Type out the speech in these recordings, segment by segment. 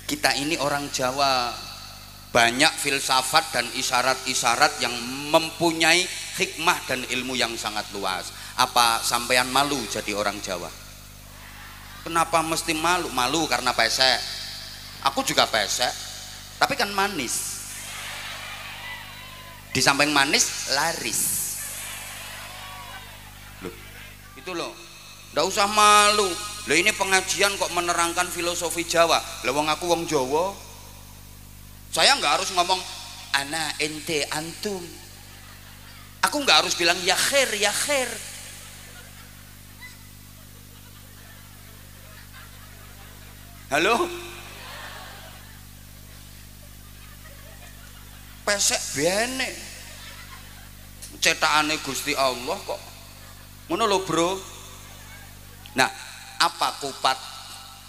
Kita ini orang Jawa banyak filsafat dan isyarat-isyarat yang mempunyai hikmah dan ilmu yang sangat luas. Apa sampean malu jadi orang Jawa? Kenapa mesti malu? Malu karena pesek. Aku juga pesek, tapi kan manis. Di samping manis, laris. Loh, itu loh. Nggak usah malu. Loh, ini pengajian kok menerangkan filosofi Jawa. Lah wong aku wong Jawa. Saya nggak harus ngomong ana ente antum. Aku nggak harus bilang ya khair ya khair. Halo? Pesek bene. Cetakane Gusti Allah kok. Ngono lho, Bro. Nah, apa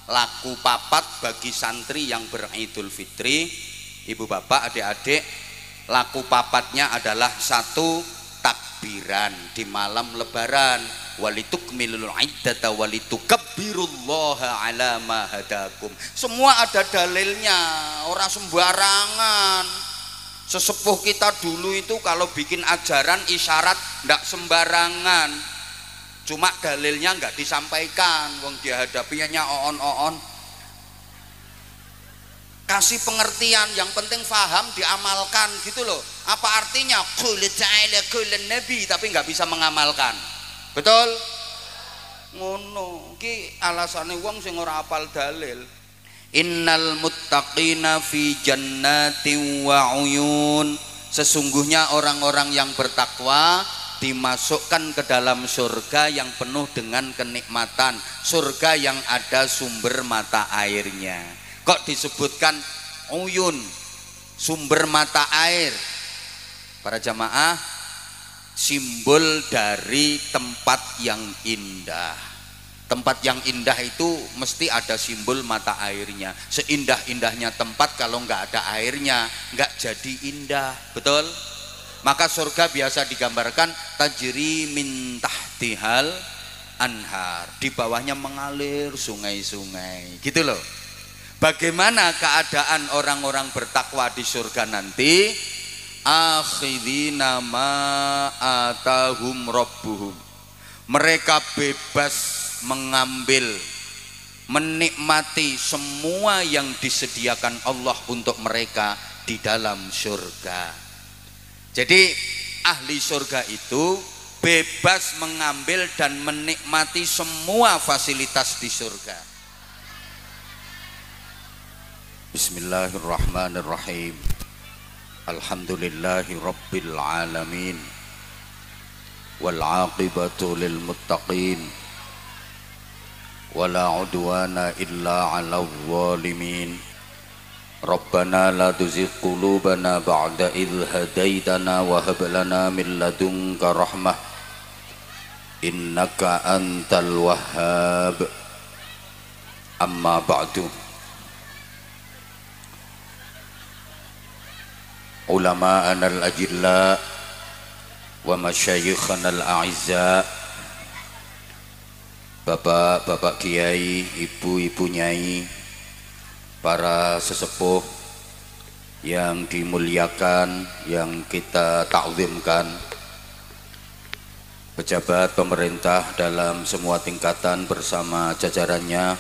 laku papat bagi santri yang beridul fitri? Ibu bapak, adik-adik, laku papatnya adalah 1, takbiran di malam lebaran, walitukmilul iddata walitukabbirullaha ala ma hadakum. Semua ada dalilnya, orang sembarangan. Sesepuh kita dulu itu kalau bikin ajaran isyarat ndak sembarangan, cuma dalilnya nggak disampaikan, wong dihadapinya on. Kasih pengertian, yang penting faham, diamalkan gitu loh. Apa artinya qul ta'ala qul nabi tapi nggak bisa mengamalkan, betul? Ngono ki alasane wong sing ora apal dalil. Innal muttaqina fi jannatin wa uyun. Sesungguhnya orang-orang yang bertakwa dimasukkan ke dalam surga yang penuh dengan kenikmatan, surga yang ada sumber mata airnya. Kok disebutkan uyun, sumber mata air? Para jamaah, simbol dari tempat yang indah. Tempat yang indah itu mesti ada simbol mata airnya. Seindah-indahnya tempat kalau nggak ada airnya nggak jadi indah, betul? Maka surga biasa digambarkan tajri min tahtihal anhar, di bawahnya mengalir sungai-sungai, gitu loh. Bagaimana keadaan orang-orang bertakwa di surga nanti? Akhidina ma atahum rabbuhum. Mereka bebas mengambil, menikmati semua yang disediakan Allah untuk mereka di dalam surga. Jadi ahli surga itu bebas mengambil dan menikmati semua fasilitas di surga. Bismillahirrahmanirrahim. Alhamdulillahi rabbil alamin. Wal aqibatu lil muttaqin. Wala udwana illa 'alal zalimin. Rabbana la tuzigh qulubana ba'da idh hadaitana wa hab lana min ladunka rahmah innaka antal wahhab. Amma ba'du. Ulama'ana al-ajilla wa masyayikhana al-a'izza, bapak-bapak kiai, ibu-ibu nyai, para sesepuh yang dimuliakan, yang kita ta'zimkan, pejabat pemerintah dalam semua tingkatan bersama jajarannya,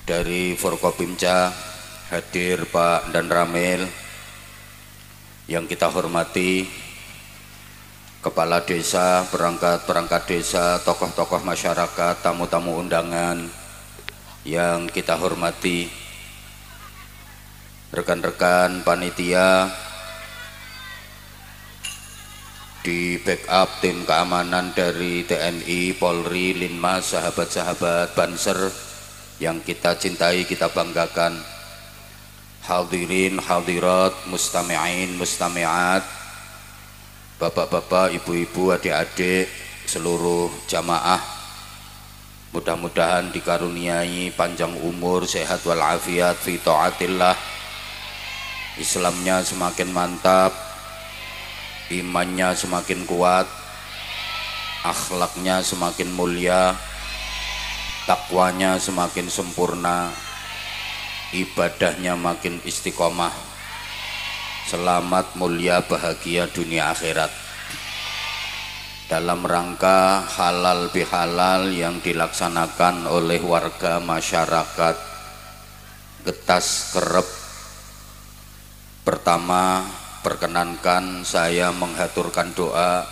dari Forkopimda hadir Pak dan Ramil, yang kita hormati kepala desa, perangkat desa, tokoh-tokoh masyarakat, tamu-tamu undangan yang kita hormati, rekan-rekan panitia di backup tim keamanan dari TNI, Polri, Linmas, sahabat-sahabat Banser yang kita cintai, kita banggakan, hadirin, hadirat, mustami'in, mustami'at, bapak-bapak, ibu-ibu, adik-adik, seluruh jamaah, mudah-mudahan dikaruniai panjang umur, sehat walafiat fi taatillah, Islamnya semakin mantap, imannya semakin kuat, akhlaknya semakin mulia, takwanya semakin sempurna, ibadahnya makin istiqomah, selamat, mulia, bahagia dunia akhirat. Dalam rangka halal bihalal yang dilaksanakan oleh warga masyarakat Getas Kerep, pertama perkenankan saya menghaturkan doa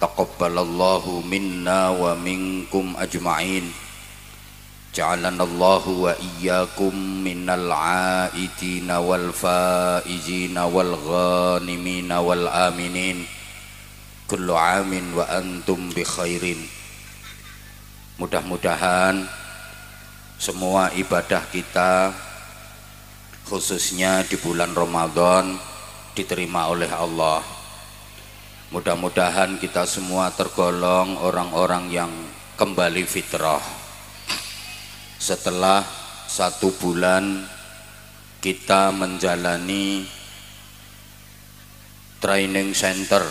taqabbalallahu minna wa minkum ajma'in, ja'alanallahu wa iyyakum minal aidina wal faizina wal ghanimina wal aminin, kullu amin wa antum bi khairin. Mudah-mudahan semua ibadah kita khususnya di bulan Ramadan diterima oleh Allah. Mudah-mudahan kita semua tergolong orang-orang yang kembali fitrah. Setelah 1 bulan kita menjalani training center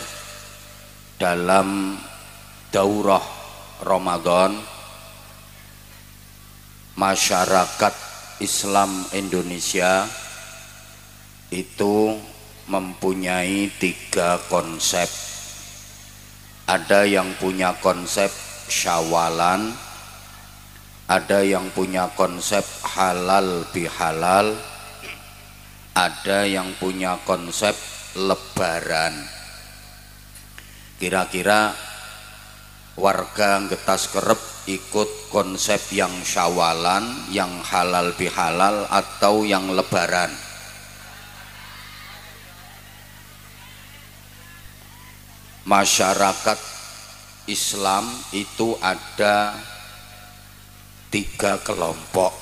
dalam daurah Ramadan, masyarakat Islam Indonesia itu mempunyai 3 konsep. Ada yang punya konsep syawalan, ada yang punya konsep halal bihalal, ada yang punya konsep lebaran. Kira-kira warga Getas Kerep ikut konsep yang syawalan, yang halal bihalal, atau yang lebaran? Masyarakat Islam itu ada 3 kelompok.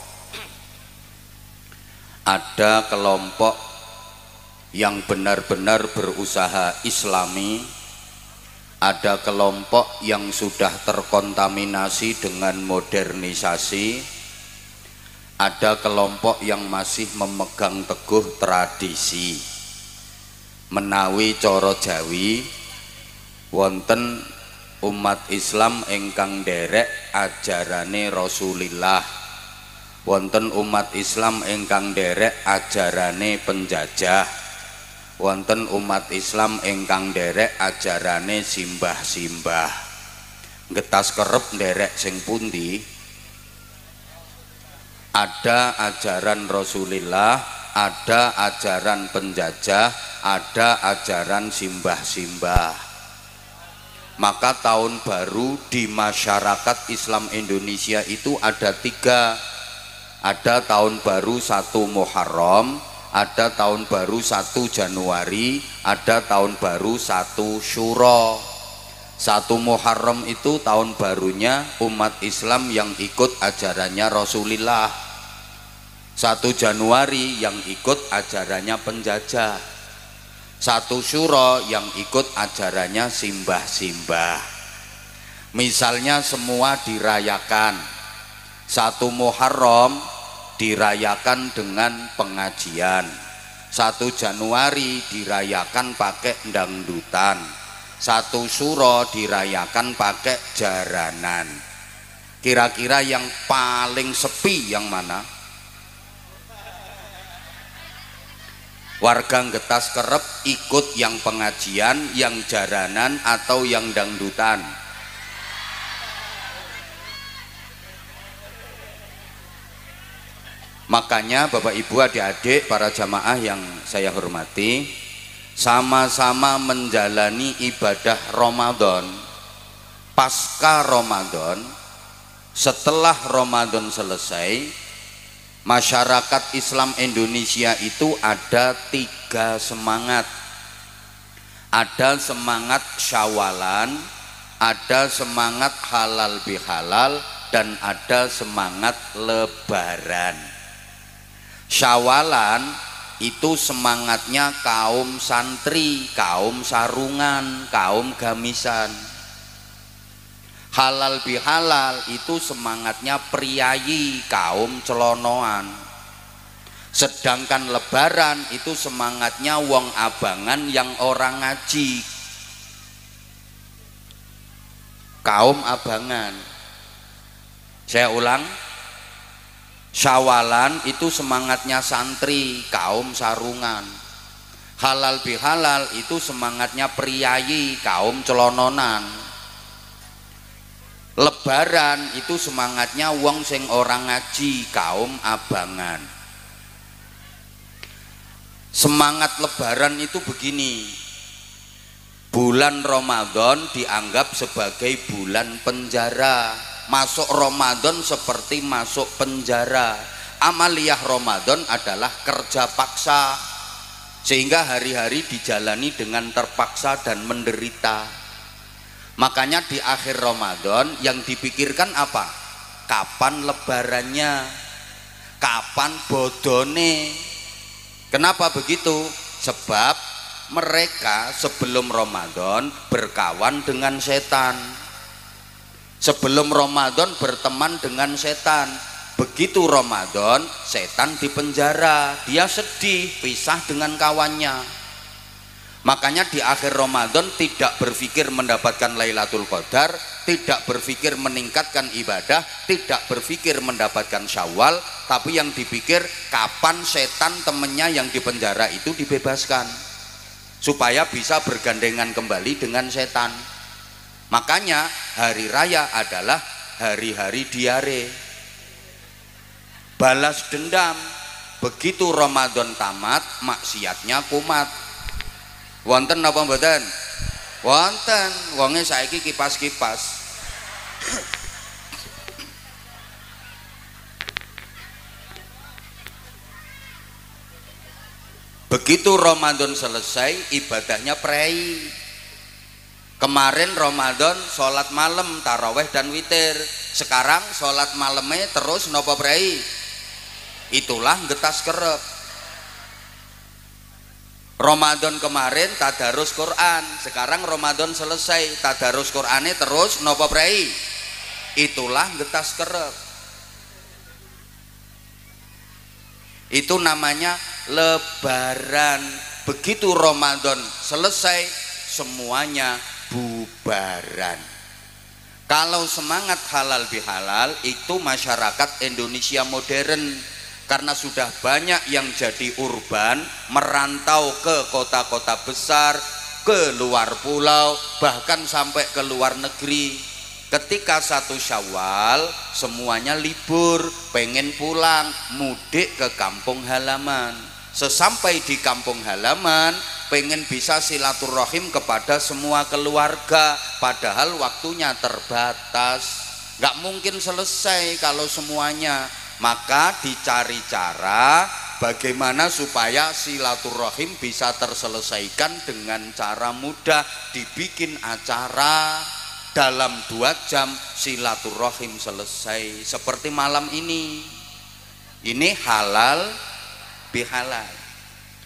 Ada kelompok yang benar-benar berusaha islami, ada kelompok yang sudah terkontaminasi dengan modernisasi, ada kelompok yang masih memegang teguh tradisi. Menawi coro Jawi, wonten umat Islam ingkang nderek ajarane Rasulillah, wonten umat Islam ingkang nderek ajarane penjajah, wonten umat Islam ingkang nderek ajarane simbah-simbah. Getas Kerep nderek sing pundi? Ada ajaran Rasulillah, ada ajaran penjajah, ada ajaran simbah-simbah. Maka tahun baru di masyarakat Islam Indonesia itu ada 3. Ada tahun baru 1 Muharram, ada tahun baru 1 Januari, ada tahun baru 1 Syuro. 1 Muharram itu tahun barunya umat Islam yang ikut ajarannya Rasulullah. 1 Januari yang ikut ajarannya penjajah. 1 Syuro yang ikut ajarannya simbah-simbah. Misalnya semua dirayakan. 1 Muharram dirayakan dengan pengajian, 1 Januari dirayakan pakai dangdutan, 1 Syuro dirayakan pakai jaranan. Kira-kira yang paling sepi yang mana? Warga Getas Kerep ikut yang pengajian, yang jaranan, atau yang dangdutan? Makanya Bapak Ibu adik-adik para jamaah yang saya hormati, sama-sama menjalani ibadah Ramadan. Pasca Ramadan, setelah Ramadan selesai, masyarakat Islam Indonesia itu ada 3 semangat. Ada semangat syawalan, ada semangat halal bihalal, dan ada semangat lebaran. Syawalan itu semangatnya kaum santri, kaum sarungan, kaum gamisan. Halal bihalal itu semangatnya priayi, kaum celonoan. Sedangkan lebaran itu semangatnya wong abangan yang orang ngaji, kaum abangan. Saya ulang, Syawalan itu semangatnya santri, kaum sarungan. Halal bihalal itu semangatnya priayi, kaum celononan. Lebaran itu semangatnya wong sing orang ngaji, kaum abangan. Semangat lebaran itu begini, bulan Ramadan dianggap sebagai bulan penjara. Masuk Ramadan seperti masuk penjara. Amaliyah Ramadan adalah kerja paksa, sehingga hari-hari dijalani dengan terpaksa dan menderita. Makanya di akhir Ramadan yang dipikirkan apa? Kapan lebarannya? Kapan bodone? Kenapa begitu? Sebab mereka sebelum Ramadan berkawan dengan setan. Sebelum Ramadan berteman dengan setan. Begitu Ramadan, setan dipenjara, dia sedih, pisah dengan kawannya. Makanya di akhir Ramadan tidak berpikir mendapatkan Lailatul Qadar, tidak berpikir meningkatkan ibadah, tidak berpikir mendapatkan Syawal, tapi yang dipikir kapan setan temennya yang dipenjara itu dibebaskan, supaya bisa bergandengan kembali dengan setan. Makanya hari raya adalah hari-hari diare, balas dendam. Begitu Ramadan tamat, maksiatnya kumat. Wonten apa mboten? Wonten. Wonge saiki kipas-kipas. Begitu Ramadan selesai, ibadahnya prei. Kemarin Ramadan sholat malam, taraweh dan witir. Sekarang sholat malamnya terus nopo prei. Itulah getas kerep. Ramadan kemarin tadarus Quran, sekarang Ramadan selesai, tadarus Qur'annya terus nopo prei. Itulah getas kerep. Itu namanya lebaran. Begitu Ramadan selesai, semuanya bubaran. Kalau semangat halal bihalal itu masyarakat Indonesia modern, karena sudah banyak yang jadi urban, merantau ke kota-kota besar, ke luar pulau, bahkan sampai ke luar negeri. Ketika 1 Syawal semuanya libur, pengen pulang, mudik ke kampung halaman. Sesampai di kampung halaman, pengen bisa silaturahim kepada semua keluarga, padahal waktunya terbatas, nggak mungkin selesai kalau semuanya. Maka dicari cara bagaimana supaya silaturahim bisa terselesaikan dengan cara mudah. Dibikin acara, dalam 2 jam silaturahim selesai. Seperti malam ini halal bihalal.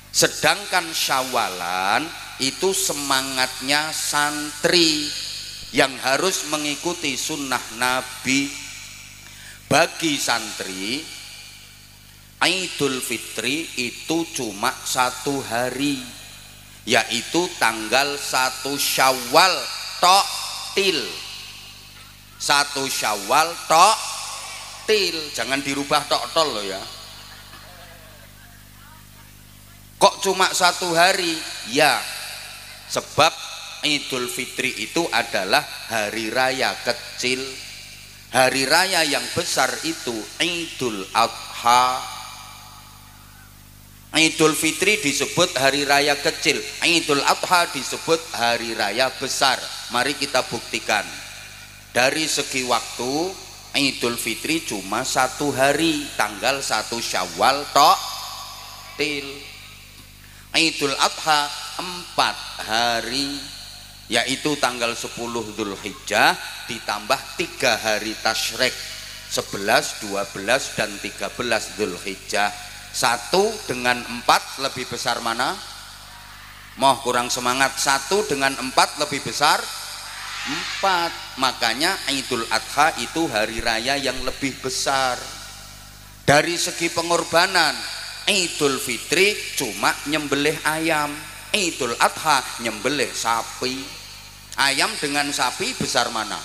Sedangkan Syawalan itu semangatnya santri yang harus mengikuti sunnah Nabi. Bagi santri, Idul Fitri itu cuma 1 hari, yaitu tanggal 1 Syawal tok til. 1 Syawal tok til, jangan dirubah tok tol loh ya. Kok cuma 1 hari? Ya, sebab Idul Fitri itu adalah hari raya kecil. Hari raya yang besar itu Idul Adha. Idul Fitri disebut hari raya kecil, Idul Adha disebut hari raya besar. Mari kita buktikan. Dari segi waktu, Idul Fitri cuma 1 hari, tanggal 1 Syawal tok til. Idul Adha 4 hari, yaitu tanggal 10 Dzulhijjah ditambah 3 hari Tasyrik, 11, 12 dan 13 Dzulhijjah. 1 dengan 4 lebih besar mana? Moh kurang semangat. 1 dengan 4 lebih besar 4. Makanya Idul Adha itu hari raya yang lebih besar. Dari segi pengorbanan, Idul Fitri cuma nyembelih ayam, Idul Adha nyembelih sapi. Ayam dengan sapi besar mana?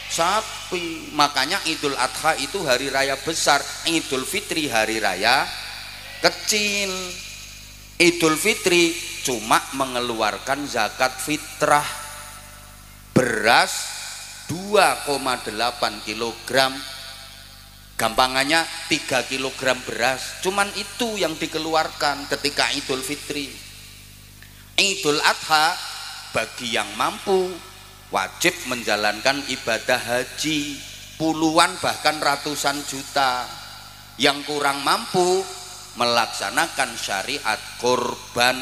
sapi. Makanya Idul Adha itu hari raya besar, Idul Fitri hari raya kecil. Idul Fitri cuma mengeluarkan zakat fitrah beras 2,8 kilogram, gampangannya 3 kilogram beras, cuman itu yang dikeluarkan ketika Idul Fitri. Idul Adha bagi yang mampu wajib menjalankan ibadah haji puluhan bahkan ratusan juta. Yang kurang mampu melaksanakan syariat kurban,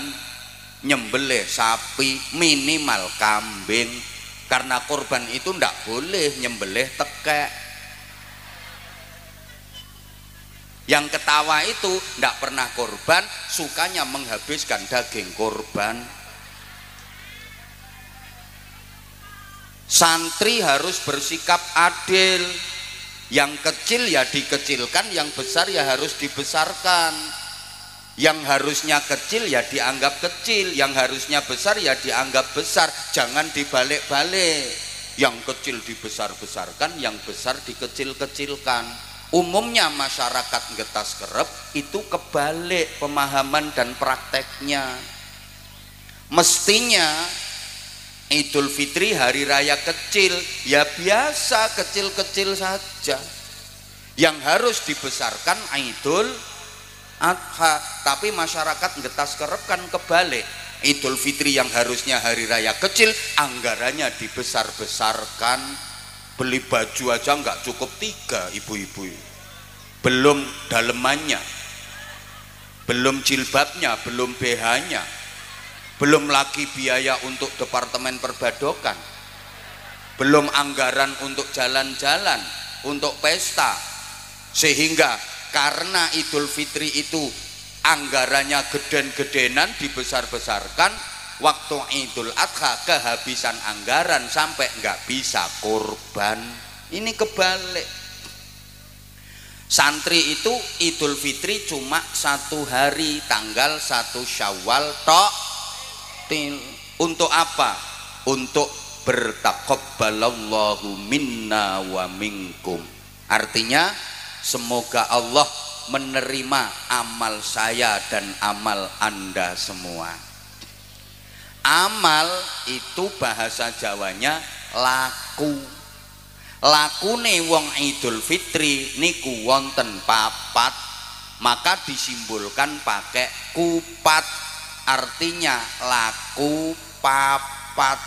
nyembelih sapi minimal kambing, karena kurban itu ndak boleh nyembelih tekek. Yang ketawa itu ndak pernah kurban, sukanya menghabiskan daging kurban. Santri harus bersikap adil, yang kecil ya dikecilkan, yang besar ya harus dibesarkan. Yang harusnya kecil ya dianggap kecil, yang harusnya besar ya dianggap besar, jangan dibalik-balik. Yang kecil dibesar-besarkan, yang besar dikecil-kecilkan. Umumnya masyarakat Getas Kerep itu kebalik pemahaman dan prakteknya. Mestinya Idul Fitri hari raya kecil ya biasa kecil-kecil saja. Yang harus dibesarkan Idul Adha, tapi masyarakat Getas Kerep kan kebalik. Idul Fitri yang harusnya hari raya kecil, anggarannya dibesar-besarkan. Beli baju aja nggak cukup 3 ibu-ibu, belum dalemannya, belum jilbabnya, belum BH-nya, belum lagi biaya untuk departemen perbadokan, belum anggaran untuk jalan-jalan, untuk pesta. Sehingga karena Idul Fitri itu anggarannya geden-gedenan dibesar-besarkan, waktu Idul Adha kehabisan anggaran sampai nggak bisa kurban. Ini kebalik. Santri itu Idul Fitri cuma 1 hari, tanggal 1 Syawal tok. Untuk apa? Untuk bertaqabbalallahu minna wa minkum. Artinya semoga Allah menerima amal saya dan amal Anda semua. Amal itu bahasa Jawanya laku. Lakune wong Idul Fitri niku wonten 4, maka disimbolkan pakai kupat. Artinya laku papat.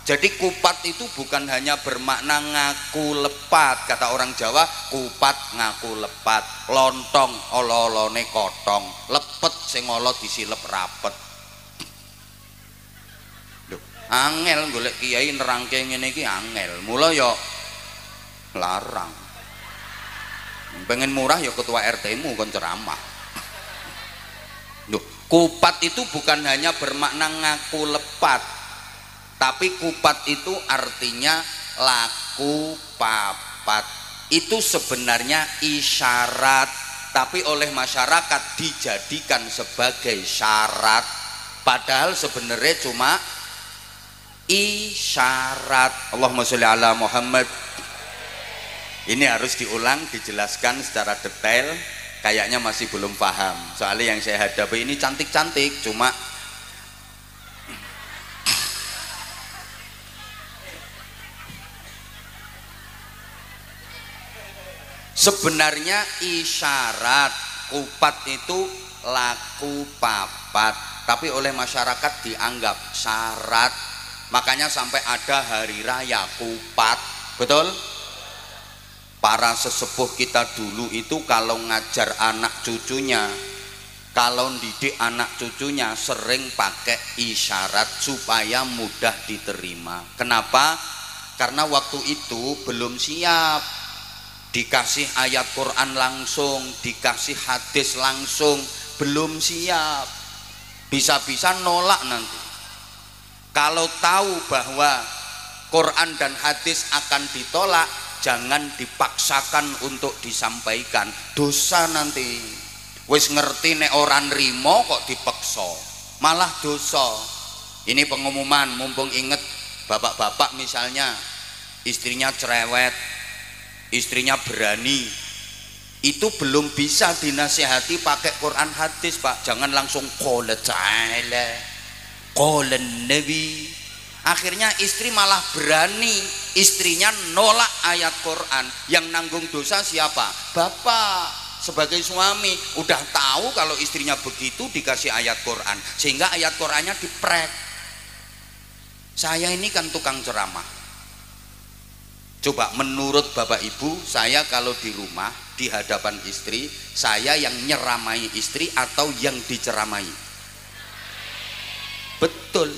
Jadi kupat itu bukan hanya bermakna ngaku lepat. Kata orang Jawa, kupat ngaku lepat. Lontong olo-olone kotong, lepet sing olo disilep rapet. Angel golek kiai nerangke ngene iki angel. Mula ya larang. Pengen murah ya ketua RT-mu kon ceramah. Loh, kupat itu bukan hanya bermakna ngaku lepat, tapi kupat itu artinya laku papat. Itu sebenarnya isyarat, tapi oleh masyarakat dijadikan sebagai syarat, padahal sebenarnya cuma isyarat. Allahumma sholli ala Muhammad. Ini harus diulang, dijelaskan secara detail. Kayaknya masih belum paham. Soalnya yang saya hadapi ini cantik-cantik, cuma sebenarnya isyarat. Kupat itu laku papat, tapi oleh masyarakat dianggap syarat. Makanya sampai ada hari raya kupat. Betul? Para sesepuh kita dulu itu kalau ngajar anak cucunya, kalau didik anak cucunya sering pakai isyarat supaya mudah diterima. Kenapa? Karena waktu itu belum siap. Dikasih ayat Quran langsung, dikasih hadis langsung, belum siap. Bisa-bisa nolak nanti. Kalau tahu bahwa Quran dan hadis akan ditolak, jangan dipaksakan untuk disampaikan, dosa nanti. Wis ngerti nek ora nrimo kok dipaksa, malah dosa. Ini pengumuman, mumpung inget bapak-bapak misalnya istrinya cerewet, istrinya berani, itu belum bisa dinasihati pakai Quran hadis, Pak. Jangan langsung qala ta'ala, qala nabi. Akhirnya istri malah berani, istrinya nolak ayat Quran. Yang nanggung dosa siapa? Bapak sebagai suami udah tahu kalau istrinya begitu, dikasih ayat Quran sehingga ayat Qurannya diprek. Saya ini kan tukang ceramah. Coba menurut Bapak Ibu, saya kalau di rumah di hadapan istri, saya yang nyeramai istri atau yang diceramai? Betul.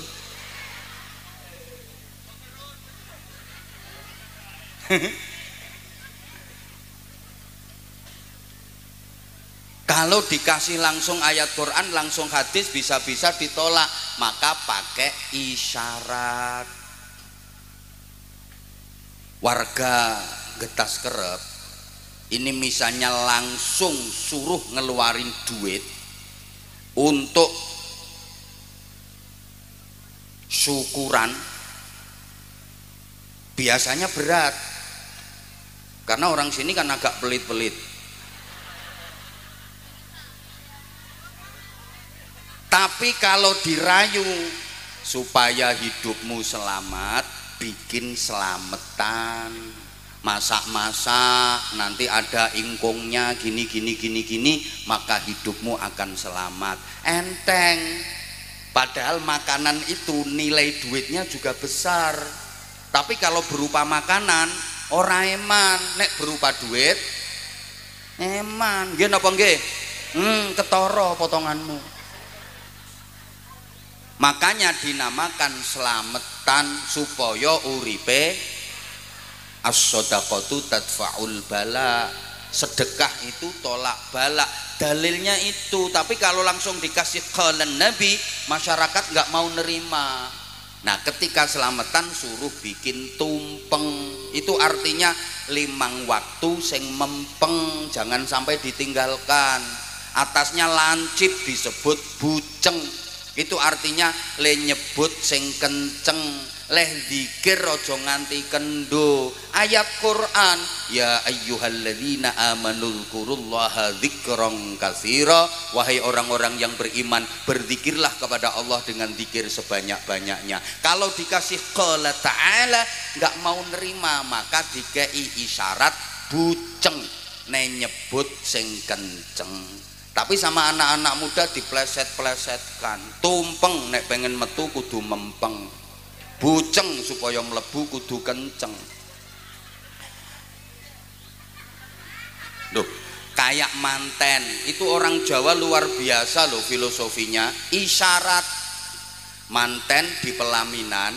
Kalau dikasih langsung ayat Quran, langsung hadis, bisa-bisa ditolak. Maka pakai isyarat. Warga Getas Kerep ini misalnya langsung suruh ngeluarin duit untuk syukuran, biasanya berat. Karena orang sini kan agak pelit-pelit. Tapi kalau dirayu supaya hidupmu selamat, bikin selametan, masak-masak, nanti ada ingkungnya gini, maka hidupmu akan selamat. Enteng. Padahal makanan itu nilai duitnya juga besar. Tapi kalau berupa makanan, ora eman. Nek berupa duit, eman. Nggih napa nggih? Ketara potonganmu. Makanya dinamakan selametan supaya uripe. As-shadaqatu tadfa'ul bala. Sedekah itu tolak bala. Dalilnya itu. Tapi kalau langsung dikasih qalan Nabi, masyarakat nggak mau nerima. Nah, ketika selamatan suruh bikin tumpeng. Itu artinya 5 waktu sing mempeng, jangan sampai ditinggalkan. Atasnya lancip disebut buceng. Itu artinya le nyebut sing kenceng, leh zikir aja nganti kendo. Ayat Quran, ya ayyuhalladzina amanu dzkurullaha dzikran katsira. Wahai orang-orang yang beriman, berzikirlah kepada Allah dengan zikir sebanyak-banyaknya. Kalau dikasih qala ta'ala enggak mau nerima, maka dikei isyarat buceng, ne nyebut sing kenceng. Tapi sama anak-anak muda dipleset-plesetkan. Tumpeng nek pengen metu kudu mempeng. Buceng supaya mlebu kudu kenceng. Loh, kayak manten. Itu orang Jawa luar biasa loh filosofinya. Isyarat manten di pelaminan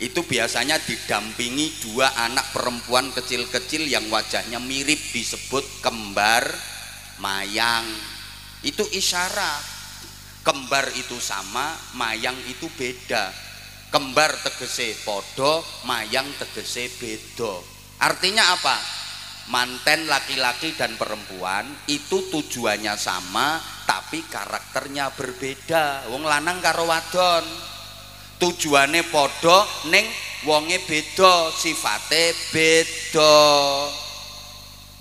itu biasanya didampingi 2 anak perempuan kecil-kecil yang wajahnya mirip, disebut kembar mayang. Itu isyarat. Kembar itu sama, mayang itu beda. Kembar tegese podo, mayang tegese bedo. Artinya apa? Manten laki-laki dan perempuan itu tujuannya sama, tapi karakternya berbeda. Wong lanang karo wadon tujuane podo, ning wonge beda, sifate beda.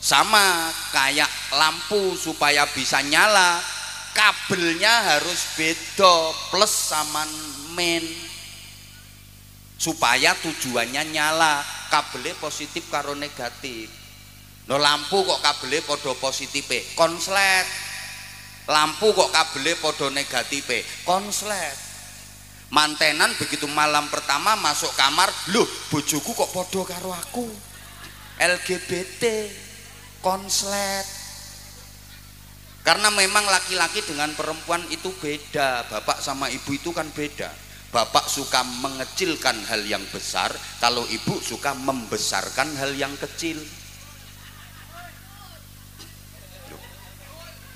Sama kayak lampu supaya bisa nyala, kabelnya harus beda, plus sama min, supaya tujuannya nyala. Kabelnya positif karo negatif. No, lampu kok kabelnya podo positif, konslet. Lampu kok kabelnya podo negatif, konslet. Mantenan begitu malam pertama masuk kamar, loh bojoku kok podo karo aku, LGBT, konslet. Karena memang laki-laki dengan perempuan itu beda. Bapak sama ibu itu kan beda. Bapak suka mengecilkan hal yang besar, kalau ibu suka membesarkan hal yang kecil.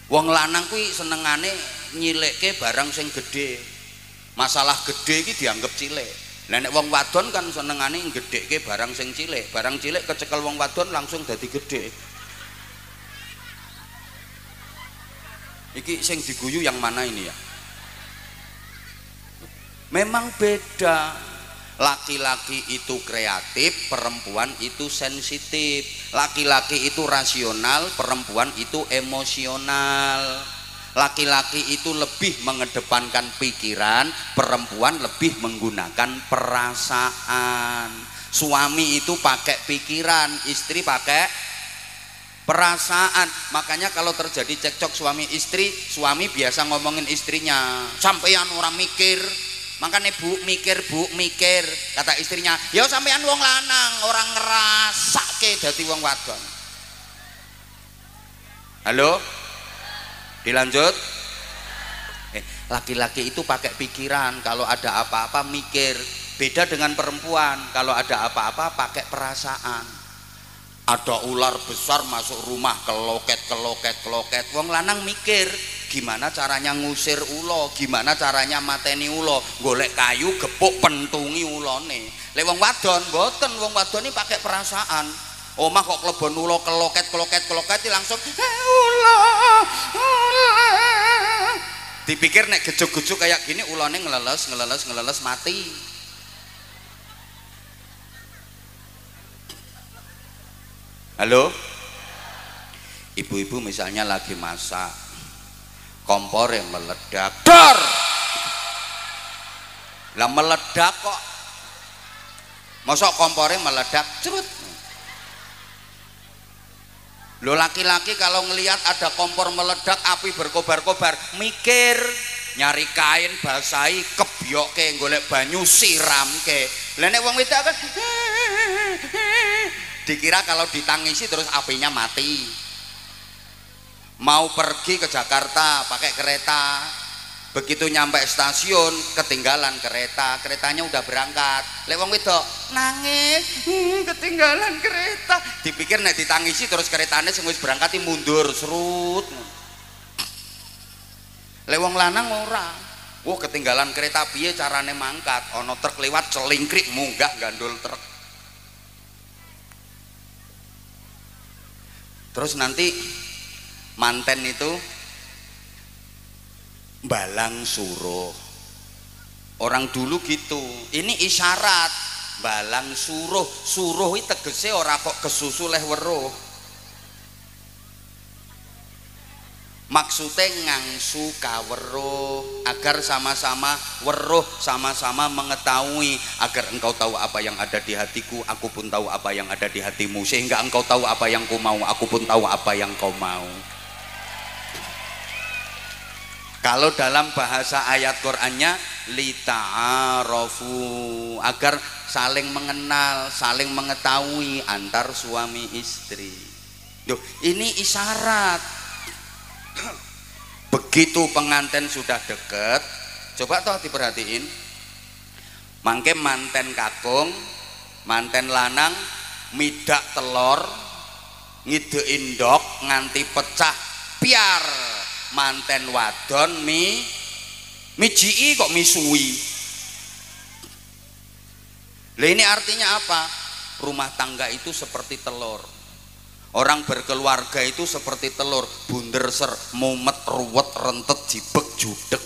Wong lanang kuwi senengane nyileke barang sing gede. Masalah gede iki dianggap cilik. Lah nek wong wadon kan senengane gedhekke barang sing cilik. Barang cilik kecekel wong wadon langsung dadi gede. Iki sing diguyu yang mana ini ya? Memang beda. Laki-laki itu kreatif, perempuan itu sensitif. Laki-laki itu rasional, perempuan itu emosional. Laki-laki itu lebih mengedepankan pikiran, perempuan lebih menggunakan perasaan. Suami itu pakai pikiran, istri pakai perasaan. Makanya kalau terjadi cekcok suami istri, suami biasa ngomongin istrinya, sampeyan orang mikir. Makanya bu mikir, kata istrinya, ya sampeyan wong lanang orang ngerasake dadi wong wadon. Halo, dilanjut. Laki-laki itu pakai pikiran, kalau ada apa-apa mikir. Beda dengan perempuan, kalau ada apa-apa pakai perasaan. Ada ular besar masuk rumah, keloket. Wong lanang mikir, gimana caranya ngusir ulo, gimana caranya mateni ulo, golek kayu gepuk pentungi ulone. Lek wong wadon mboten, wong wadon ini pakai perasaan. Omah kok klebon ulo keloket langsung ulo. Dipikir nek gejuk-gejuk kayak gini ulone ngeleles mati. Halo, ibu-ibu misalnya lagi masak, kompor yang meledak, dor, lah meledak kok, masuk kompornya meledak, cerut. Lo laki-laki kalau ngelihat ada kompor meledak, api berkobar-kobar, mikir, nyari kain basahi, kebyok ke, golek banyu siram ke. Lah nek wong wedok kan dikira kalau ditangisi terus apinya mati. Mau pergi ke Jakarta pakai kereta, begitu nyampe stasiun ketinggalan keretanya udah berangkat. Lek wong wedok nangis, ketinggalan kereta. Dipikir nek ditangisi terus keretanya sing wis berangkat mundur serut. Lek wong lanang ora. Wah, ketinggalan kereta piye carane mangkat? Ana truk lewat celingkrik munggah gandul truk. Terus nanti manten itu balang suruh. Orang dulu gitu. Ini isyarat balang suruh. Suruh itu tegese ora kok kesusu leh weruh. Maksudnya ngangsu kaweruh, agar sama-sama weruh, sama-sama mengetahui, agar engkau tahu apa yang ada di hatiku, aku pun tahu apa yang ada di hatimu, sehingga engkau tahu apa yang ku mau, aku pun tahu apa yang kau mau. Kalau dalam bahasa ayat Qur'annya lita'arafu, agar saling mengenal, saling mengetahui antar suami istri. Duh, ini isyarat. Begitu pengantin sudah deket, coba toh diperhatiin, mangke manten kakung, manten lanang midak telur, ngidein ndok nganti pecah piar, manten wadon mijii kok misui. Lah ini artinya apa? Rumah tangga itu seperti telur. Orang berkeluarga itu seperti telur, bunder ser, mumet, ruwet, rentet, jibek, judek.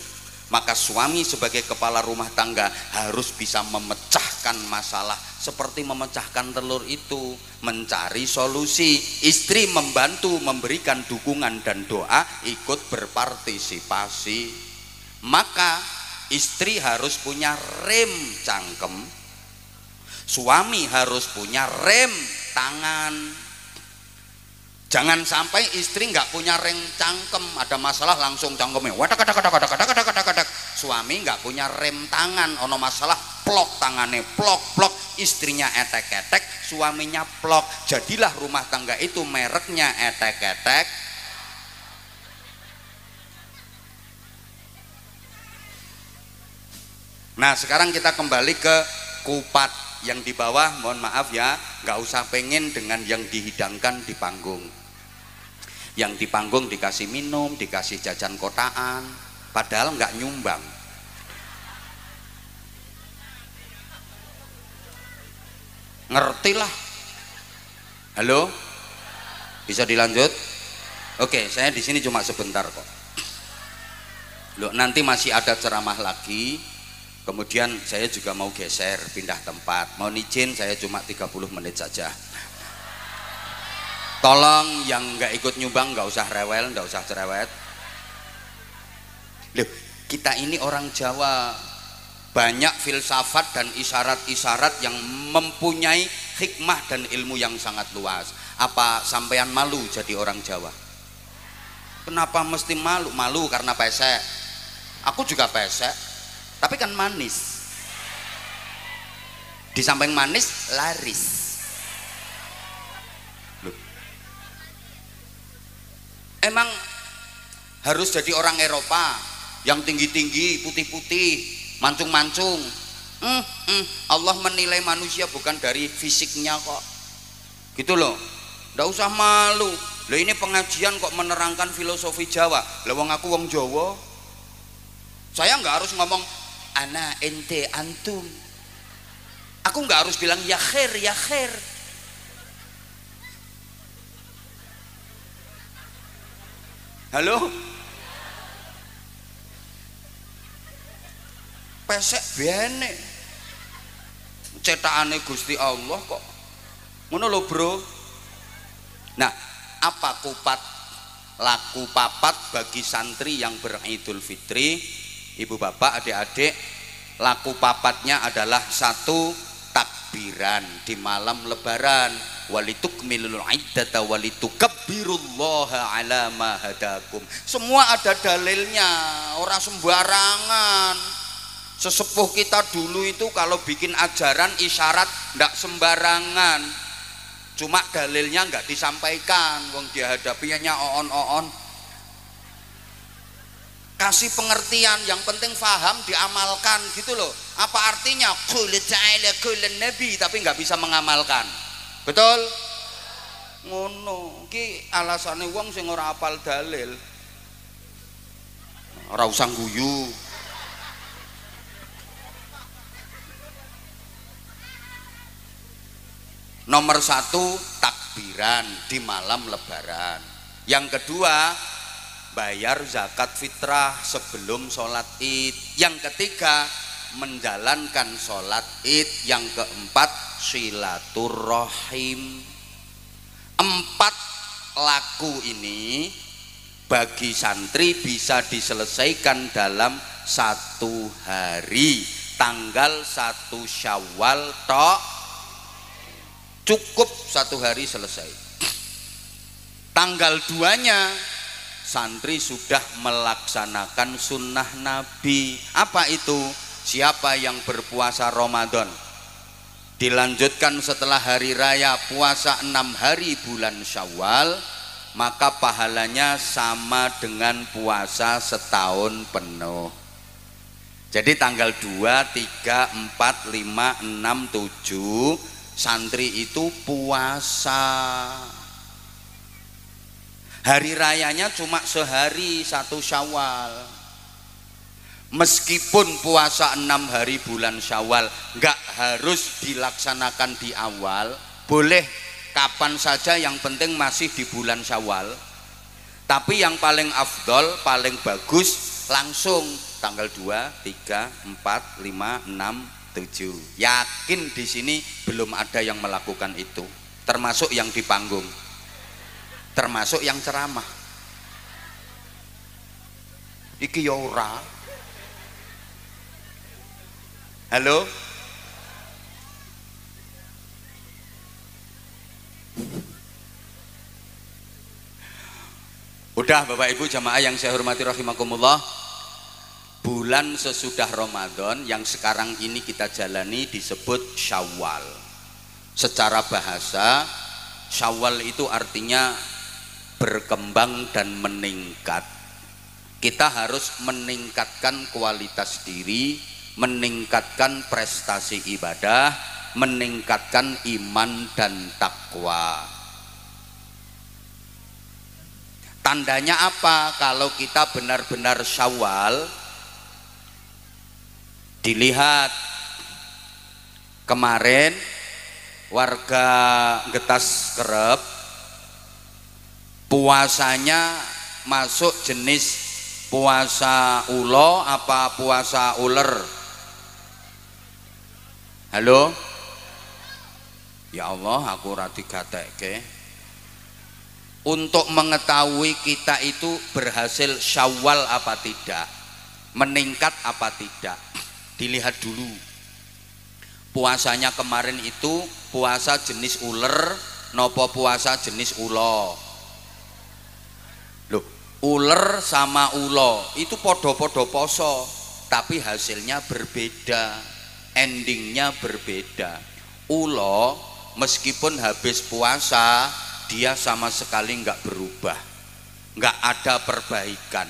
Maka suami sebagai kepala rumah tangga harus bisa memecahkan masalah seperti memecahkan telur itu, mencari solusi. Istri membantu, memberikan dukungan dan doa, ikut berpartisipasi. Maka istri harus punya rem cangkem, suami harus punya rem tangan. Jangan sampai istri nggak punya rem cangkem, ada masalah langsung cangkemnya wadak. Suami nggak punya rem tangan, ono masalah plok tangannya plok, istrinya etek-etek, suaminya plok. Jadilah rumah tangga itu mereknya etek-etek. Nah, sekarang kita kembali ke kupat yang di bawah. Mohon maaf ya, nggak usah pengen dengan yang dihidangkan di panggung. Yang di panggung dikasih minum, dikasih jajan kotaan, padahal nggak nyumbang. Ngertilah. Halo, bisa dilanjut? Oke, saya di sini cuma sebentar kok. Loh, nanti masih ada ceramah lagi. Kemudian saya juga mau geser, pindah tempat. Mohon izin, saya cuma 30 menit saja. Tolong yang nggak ikut nyumbang nggak usah rewel, nggak usah cerewet. Loh, kita ini orang Jawa, banyak filsafat dan isyarat-isyarat yang mempunyai hikmah dan ilmu yang sangat luas. Apa sampean malu jadi orang Jawa? Kenapa mesti malu? Malu karena pesek. Aku juga pesek, tapi kan manis. Di samping manis, laris. Loh. Emang harus jadi orang Eropa yang tinggi-tinggi, putih-putih, mancung-mancung? Allah menilai manusia bukan dari fisiknya kok. Gitu loh. Nggak usah malu. Loh, ini pengajian kok menerangkan filosofi Jawa. Lah wong aku wong Jawa. Saya nggak harus ngomong ana, ente, antum. Aku nggak harus bilang ya khair, ya khair. Halo? Pesek bene. Cetakane Gusti Allah kok. Ngono lho, Bro. Nah, apa laku papat bagi santri yang beridul fitri? Ibu bapak, adik-adik, laku papatnya adalah 1, takbiran di malam lebaran, walitukmilul iddata walitukabbirullaha ala ma hadakum. Semua ada dalilnya, orang sembarangan. Sesepuh kita dulu itu kalau bikin ajaran isyarat ndak sembarangan, cuma dalilnya nggak disampaikan, wong dihadapinya on. Kasih pengertian, yang penting faham, diamalkan gitu loh. Apa artinya qul ta'ala qul nabi tapi nggak bisa mengamalkan? Betul? Ngono ki alasane wong sing ora hafal dalil. Ora usah guyu. Nomor 1, takbiran di malam lebaran. Yang kedua, bayar zakat fitrah sebelum sholat id. Yang ketiga, menjalankan sholat id. Yang keempat, silaturrohim. 4 laku ini bagi santri bisa diselesaikan dalam 1 hari. Tanggal 1 Syawal tok, cukup 1 hari selesai. Tanggal 2-nya santri sudah melaksanakan sunnah Nabi. Apa itu? Siapa yang berpuasa Ramadan dilanjutkan setelah hari raya puasa 6 hari bulan Syawal, maka pahalanya sama dengan puasa setahun penuh. Jadi tanggal 2, 3, 4, 5, 6, 7 santri itu puasa. Hari rayanya cuma sehari 1 Syawal. Meskipun puasa 6 hari bulan Syawal nggak harus dilaksanakan di awal, boleh kapan saja, yang penting masih di bulan Syawal. Tapi yang paling afdol, paling bagus langsung tanggal 2, 3, 4, 5, 6, 7. Yakin di sini belum ada yang melakukan itu, termasuk yang di panggung, termasuk yang ceramah. Iki ya ora. Halo? Udah Bapak Ibu jamaah yang saya hormati rahimakumullah. Bulan sesudah Ramadan yang sekarang ini kita jalani disebut Syawal. Secara bahasa, Syawal itu artinya berkembang dan meningkat. Kita harus meningkatkan kualitas diri, meningkatkan prestasi ibadah, meningkatkan iman dan takwa. Tandanya apa? Kalau kita benar-benar Syawal, dilihat kemarin warga Getas Kerep puasanya masuk jenis puasa ulo apa puasa uler? Halo? Ya Allah, aku ora digatekke. Untuk mengetahui kita itu berhasil Syawal apa tidak, meningkat apa tidak, dilihat dulu. Puasanya kemarin itu puasa jenis uler nopo puasa jenis ulo. Loh, uler sama ulo itu podo-podo poso, tapi hasilnya berbeda, endingnya berbeda. Ulo meskipun habis puasa dia sama sekali nggak berubah, nggak ada perbaikan.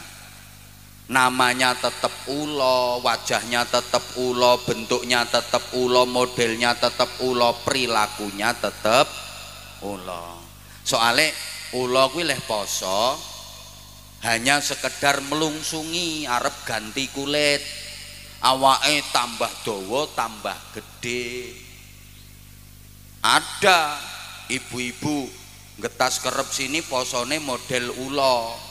Namanya tetap ulo, wajahnya tetap ulo, bentuknya tetap ulo, modelnya tetap ulo, perilakunya tetap ulo. Soalnya ulo kuwi leh poso hanya sekedar melungsungi arep ganti kulit, awake tambah dawa tambah gede. Ada ibu-ibu getas kerep sini posone model ulo.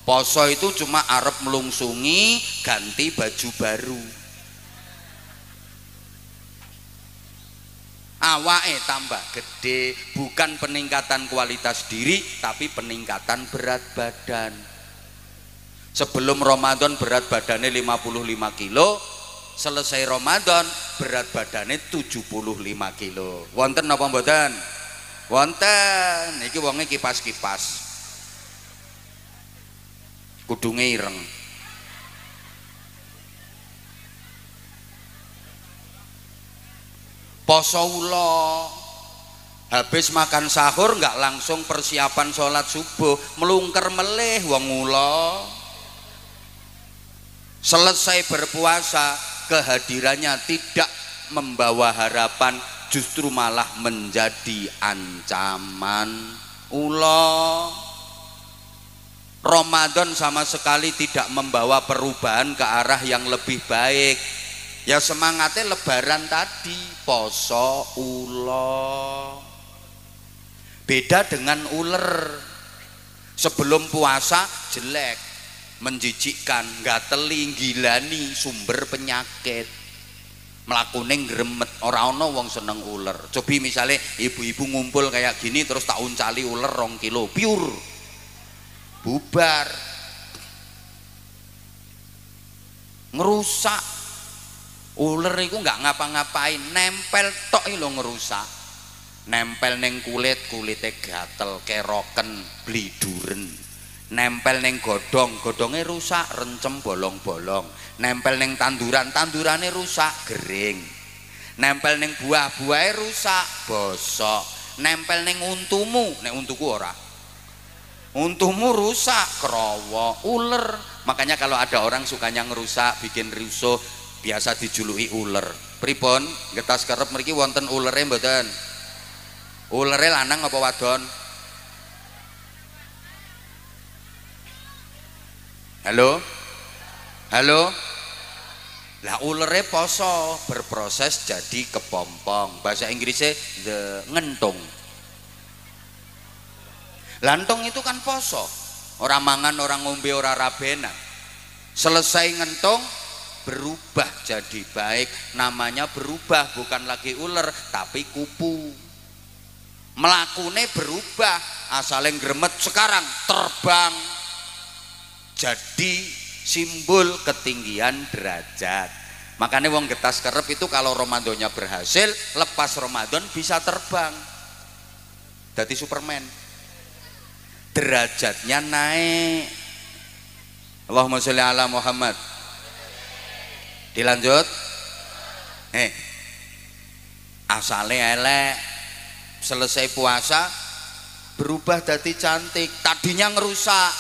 Poso itu cuma arep melungsungi ganti baju baru. Awake tambah gede, bukan peningkatan kualitas diri tapi peningkatan berat badan. Sebelum Ramadan berat badannya 55 kilo, selesai Ramadan berat badannya 75 kilo. Wonten apa mboten? Wonten. Iki wonge kipas-kipas. Kudunge ireng. Poso ulo, habis makan sahur nggak langsung persiapan sholat subuh, melungker meleh wong ulo. Selesai berpuasa, kehadirannya tidak membawa harapan, justru malah menjadi ancaman. Ulo Ramadan sama sekali tidak membawa perubahan ke arah yang lebih baik. Ya semangatnya lebaran tadi, poso ulo. Beda dengan uler. Sebelum puasa jelek, menjijikkan, gateli, gilani, sumber penyakit. Mlakune gremet, ora ana wong seneng uler. Cobi misalnya ibu-ibu ngumpul kayak gini terus tak uncali uler 2 kilo, pure. Bubar, ngerusak. Uler itu nggak ngapa-ngapain, nempel tok lho ngerusak. Nempel neng kulit, kulitnya gatel, keroken, bliduren. Nempel neng godong, godongnya rusak, rencem bolong-bolong. Nempel neng tanduran, tandurannya rusak, gering. Nempel neng buah, buahnya rusak, bosok. Nempel neng untumu, nek untuku ora. Untumu rusak, kerowo, uler. Makanya kalau ada orang sukanya ngerusak, bikin rusuh, biasa dijuluki uler. Pripun? Getas kerep mriki wonten ulere mboten? Ulere lanang apa wadon? Halo? Halo? Lah ulere poso berproses jadi kepompong. Bahasa Inggrisnya the ngentung. Lantong itu kan poso, orang mangan, orang ngombe, orang rabena. Selesai ngentung berubah jadi baik, namanya berubah, bukan lagi uler tapi kupu. Melakune berubah, asalnya gremet sekarang terbang, jadi simbol ketinggian derajat. Makanya wong getas kerep itu kalau Ramadannya berhasil, lepas Ramadan bisa terbang, jadi Superman. Derajatnya naik. Allahumma sholli ala Muhammad. Dilanjut. Asale elek, selesai puasa berubah jadi cantik. Tadinya ngerusak,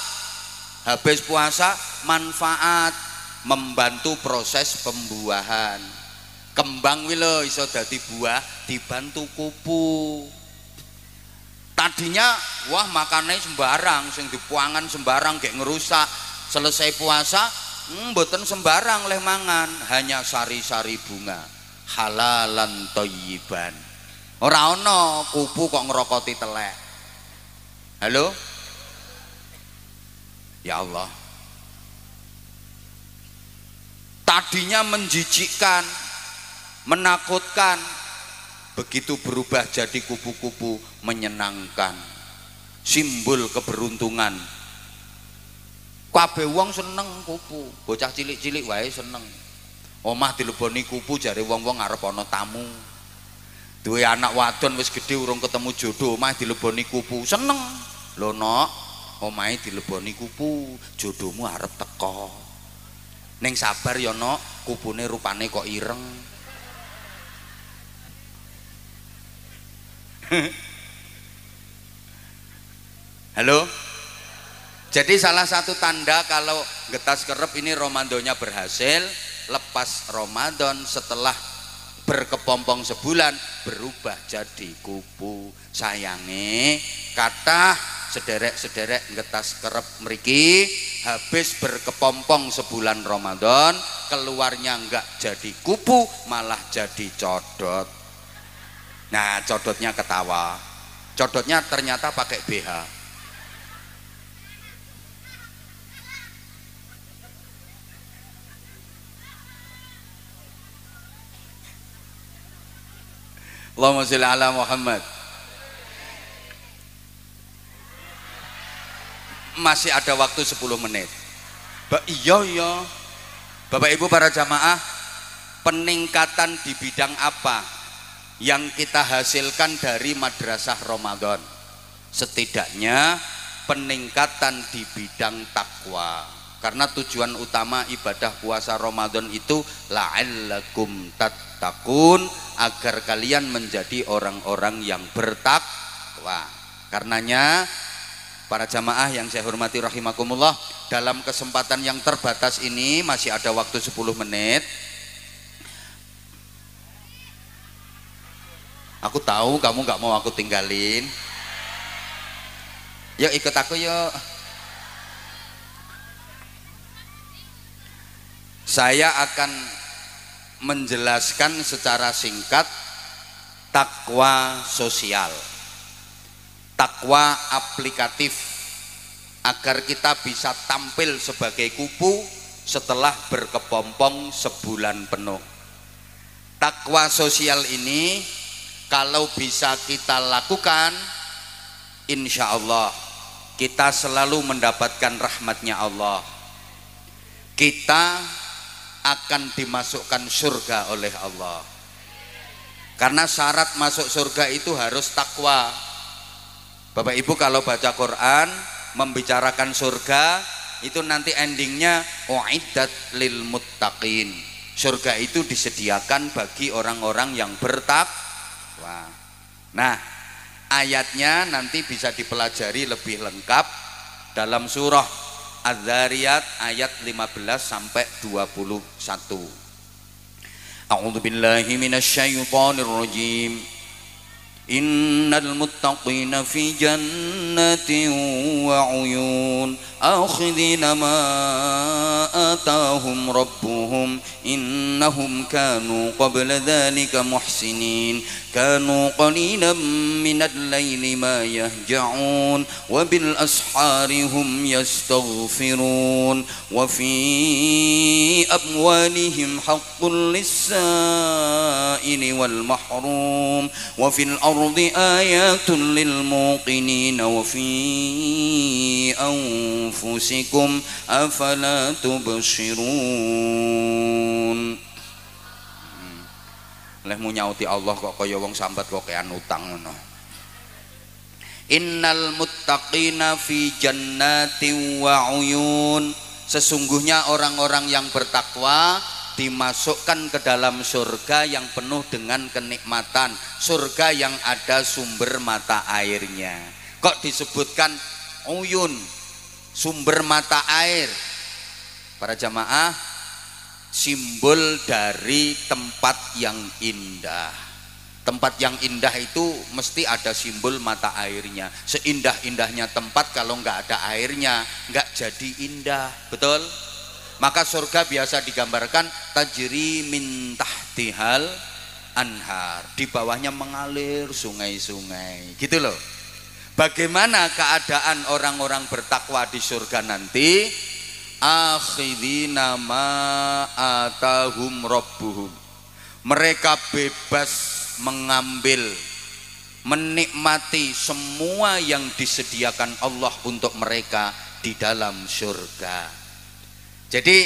habis puasa manfaat, membantu proses pembuahan. Kembang wilo iso dadi buah dibantu kupu. Tadinya wah makannya sembarang, sing dipuangan sembarang kayak ngerusak. Selesai puasa mboten sembarang leh mangan, hanya sari-sari bunga, halalan thayyiban. Ora ana kupu kok ngerokoti telek. Halo? Ya Allah. Tadinya menjijikkan, menakutkan. Begitu berubah jadi kupu-kupu menyenangkan, simbol keberuntungan. Kabeh wong seneng kupu, bocah cilik-cilik wae seneng. Omah dileboni kupu jare wong-wong arep ana tamu. Duwe anak wadon wis gedhe urung ketemu jodoh, omah dileboni kupu, seneng. Lho nok, omahe dileboni kupu, jodohmu arep teko. Ning sabar ya nok, kupune rupane kok ireng. Halo. Jadi salah satu tanda kalau getas kerep ini Ramadannya berhasil, lepas Ramadan setelah berkepompong sebulan berubah jadi kupu. Sayange kathah sederek-sederek getas kerep mriki habis berkepompong sebulan Ramadan, keluarnya enggak jadi kupu malah jadi codot. Nah, codotnya ketawa. Codotnya ternyata pakai BH. Allahumma sholli ala Muhammad. Masih ada waktu 10 menit. Iya. Bapak Ibu para jamaah, peningkatan di bidang apa yang kita hasilkan dari madrasah Ramadan? Setidaknya peningkatan di bidang takwa. Karena tujuan utama ibadah puasa Ramadan itu la'allakum tattaqun, agar kalian menjadi orang-orang yang bertakwa. Karenanya para jamaah yang saya hormati rahimakumullah, dalam kesempatan yang terbatas ini masih ada waktu 10 menit. Aku tahu kamu nggak mau aku tinggalin. Yuk ikut aku yuk. Saya akan menjelaskan secara singkat takwa sosial, takwa aplikatif, agar kita bisa tampil sebagai kupu setelah berkepompong sebulan penuh. Takwa sosial ini kalau bisa kita lakukan, insya Allah kita selalu mendapatkan rahmatnya Allah. Kita akan dimasukkan surga oleh Allah. Karena syarat masuk surga itu harus takwa. Bapak Ibu kalau baca Quran membicarakan surga, itu nanti endingnya uiddat lil muttaqin. Surga itu disediakan bagi orang-orang yang bertakwa. Nah, ayatnya nanti bisa dipelajari lebih lengkap dalam surah Az-Zariyat ayat 15 sampai 21. A'udzu billahi minasyaitonir rajim. Innal muttaqina fi jannatin wa 'uyun akhidhina ma atahum rabbuhum innahum kanu qabla dhalika muhsinin kanu qalilan minal laili ma yahja'un wa bil ashari hum yastaghfirun wa fi amwalihim haqqul lis-sa'ili wal mahrum wa fil ardi ayatun lil muqinin wa fi anfusikum afala tubsirun. Lehmu nyauti Allah kok kaya wong sambat kok kean utang ngono. Innal muttaqina fi jannatin wa uyun. Sesungguhnya orang-orang yang bertakwa dimasukkan ke dalam surga yang penuh dengan kenikmatan, surga yang ada sumber mata airnya. Kok disebutkan uyun, sumber mata air? Para jamaah, simbol dari tempat yang indah. Tempat yang indah itu mesti ada simbol mata airnya. Seindah-indahnya tempat kalau nggak ada airnya nggak jadi indah, betul? Maka surga biasa digambarkan tajri min tahtihal anhar, di bawahnya mengalir sungai-sungai, gitu loh. Bagaimana keadaan orang-orang bertakwa di surga nanti? Akhidina ma atahum rabbuhum Mereka bebas mengambil, menikmati semua yang disediakan Allah untuk mereka di dalam surga. Jadi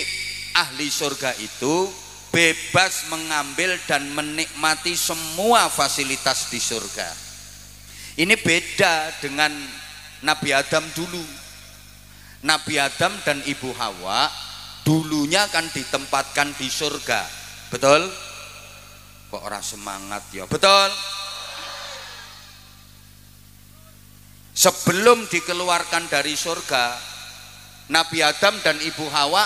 ahli surga itu bebas mengambil dan menikmati semua fasilitas di surga. Ini beda dengan Nabi Adam dulu. Nabi Adam dan Ibu Hawa dulunya kan ditempatkan di surga. Betul? Kok orang semangat ya? Betul? Sebelum dikeluarkan dari surga, Nabi Adam dan Ibu Hawa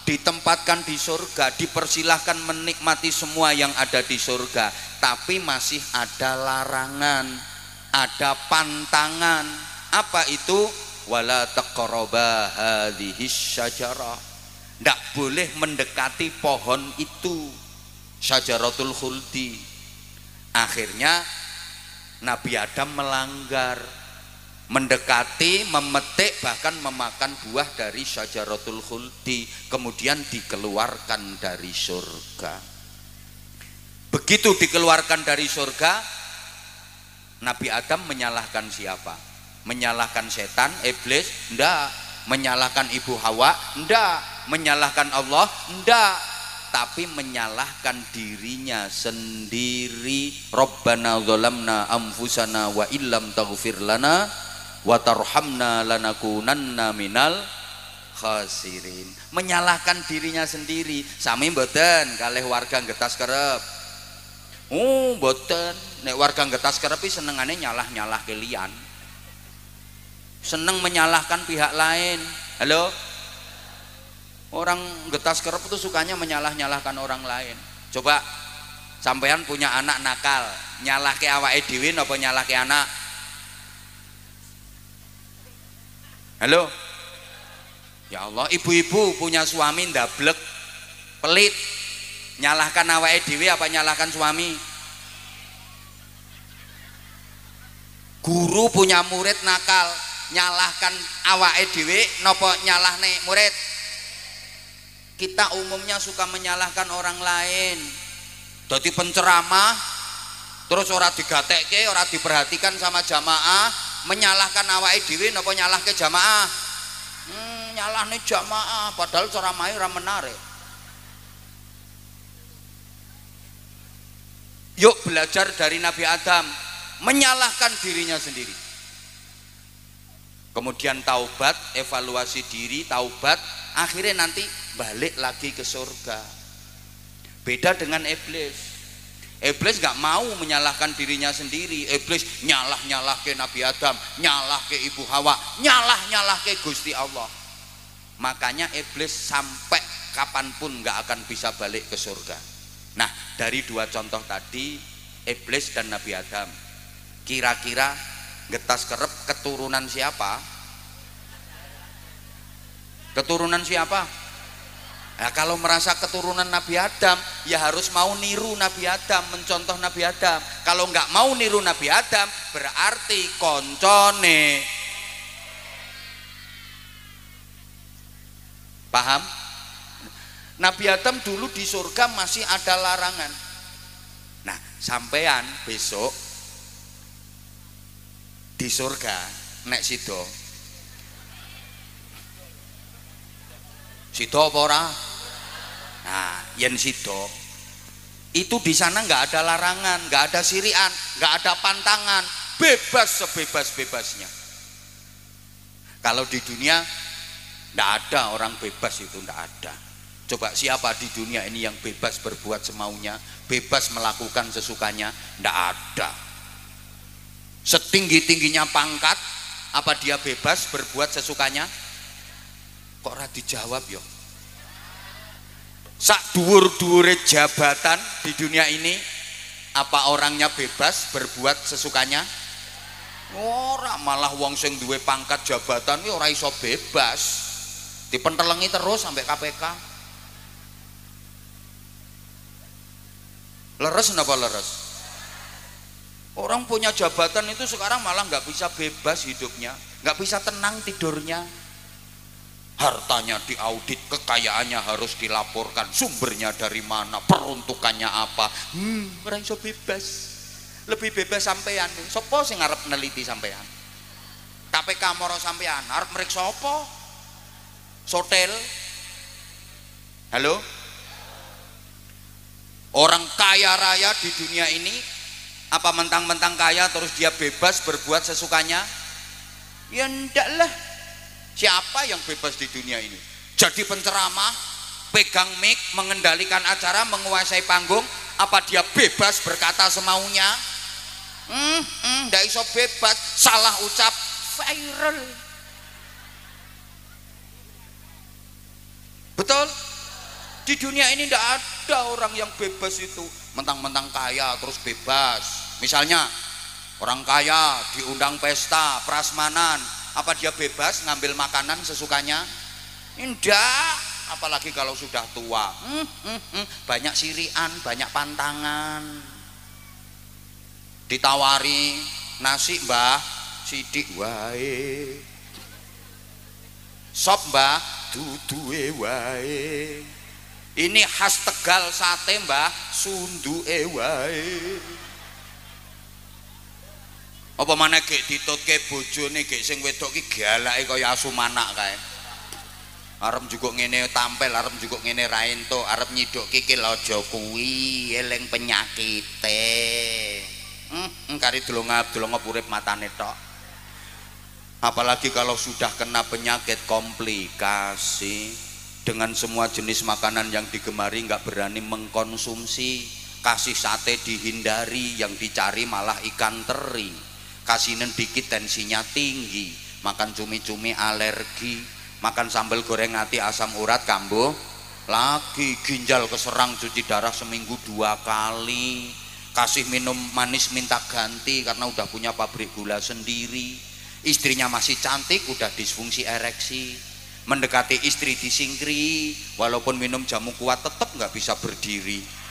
ditempatkan di surga, dipersilahkan menikmati semua yang ada di surga, tapi masih ada larangan, ada pantangan. Apa itu? Wala taqraba hadhihi syajarah. Tidak boleh mendekati pohon itu, syajaratul khuldi. Akhirnya Nabi Adam melanggar, mendekati, memetik, bahkan memakan buah dari syajaratul khuldi, kemudian dikeluarkan dari surga. Begitu dikeluarkan dari surga, Nabi Adam menyalahkan siapa? Menyalahkan setan, iblis? Enggak. Menyalahkan Ibu Hawa? Enggak. Menyalahkan Allah? Enggak. Tapi menyalahkan dirinya sendiri. Rabbana zalamna anfusana wa illam taghfir lana wa tarhamna lanakunanna minal khasirin. Menyalahkan dirinya sendiri. Sami mboten kalih warga Getas Kerep. Mboten. Nek warga Getas Kerep senengane nyalah-nyalah kalian. Seneng menyalahkan pihak lain. Halo? Orang Getas Kerep itu sukanya menyalah-nyalahkan orang lain. Coba sampean punya anak nakal, nyalahke awake dhewe napa nyalahke anak? Halo? Ya Allah, ibu-ibu punya suami ndablek, pelit, nyalahkan awake dhewe apa nyalahkan suami? Guru punya murid nakal, nyalahkan awake dhewe napa nyalahne murid? Kita umumnya suka menyalahkan orang lain. Dadi penceramah terus ora digatekke, ora diperhatikan sama jamaah, menyalahkan awake dhewe napa nyalahke jamaah? Nyalahne jamaah padahal ceramahe ora menarik. Yuk belajar dari Nabi Adam, menyalahkan dirinya sendiri. Kemudian taubat, evaluasi diri, taubat, akhirnya nanti balik lagi ke surga. Beda dengan iblis. Iblis nggak mau menyalahkan dirinya sendiri. Iblis nyalah ke Nabi Adam, nyalah ke Ibu Hawa, nyalah ke Gusti Allah. Makanya iblis sampai kapanpun nggak akan bisa balik ke surga. Nah, dari dua contoh tadi, iblis dan Nabi Adam, kira-kira Getas Kerep keturunan siapa? Keturunan siapa? Nah, kalau merasa keturunan Nabi Adam, ya harus mau niru Nabi Adam, mencontoh Nabi Adam. Kalau nggak mau niru Nabi Adam, berarti koncone. Paham? Nabi Adam dulu di surga masih ada larangan. Nah, sampean besok di surga nek sido apa ora? Nah, yen sido itu di sana nggak ada larangan, nggak ada sirian, nggak ada pantangan, bebas sebebas-bebasnya. Kalau di dunia nggak ada orang bebas, itu nggak ada. Coba siapa di dunia ini yang bebas berbuat semaunya, bebas melakukan sesukanya? Nggak ada. Setinggi-tingginya pangkat, apa dia bebas berbuat sesukanya? Kok ora dijawab yo? Sak dhuwur-dhuwure jabatan di dunia ini, apa orangnya bebas berbuat sesukanya? Ora, malah wong sing duwe pangkat jabatan iki ora iso bebas. Dipentelengi terus sampai KPK. Leres napa leres? Orang punya jabatan itu sekarang malah nggak bisa bebas hidupnya, nggak bisa tenang tidurnya, hartanya diaudit, kekayaannya harus dilaporkan, sumbernya dari mana, peruntukannya apa. Ora iso bebas. Lebih bebas sampean. Sopo sing arep neliti sampean? KPK moro sampean arep mriksa apa? Sotel. Halo? Orang kaya raya di dunia ini apa mentang-mentang kaya terus dia bebas berbuat sesukanya? Ya ndak lah. Siapa yang bebas di dunia ini? Jadi penceramah, pegang mic, mengendalikan acara, menguasai panggung, apa dia bebas berkata semaunya? Ndak iso bebas, salah ucap viral. Betul? Di dunia ini ndak ada orang yang bebas itu, mentang-mentang kaya terus bebas. Misalnya orang kaya diundang pesta prasmanan, apa dia bebas ngambil makanan sesukanya? Enggak, apalagi kalau sudah tua. Banyak sirian, banyak pantangan. Ditawari nasi, Mbah, sidik wae. Sop, Mbah, duduhe wae. Ini khas Tegal sate, Mbah, sunduke wae. Apa maneh gek ditutke bojone gek sing wedok ki galake kaya asu manak kae. Arep njukuk ngene tampil, arep njukuk ngene ra entuk, arep nyiduk kikil aja kuwi, eling penyakite. Kari delongap urip matane tok. Apalagi kalau sudah kena penyakit komplikasi, dengan semua jenis makanan yang digemari nggak berani mengkonsumsi. Kasih sate dihindari, yang dicari malah ikan teri. Kasihnen dikit tensinya tinggi, makan cumi-cumi alergi, makan sambal goreng ati asam urat kambuh lagi, ginjal keserang cuci darah seminggu 2 kali. Kasih minum manis minta ganti karena udah punya pabrik gula sendiri. Istrinya masih cantik udah disfungsi ereksi. Mendekati istri disingkri, walaupun minum jamu kuat tetap nggak bisa berdiri.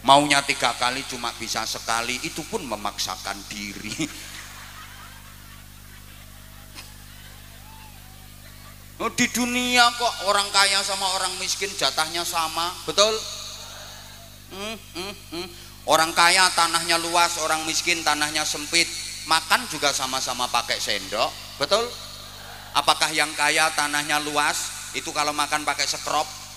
Maunya 3 kali cuma bisa sekali, itu pun memaksakan diri. Di dunia kok orang kaya sama orang miskin jatahnya sama, betul? Orang kaya tanahnya luas, orang miskin tanahnya sempit. Makan juga sama-sama pakai sendok, betul? Apakah yang kaya tanahnya luas itu kalau makan pakai sekrop?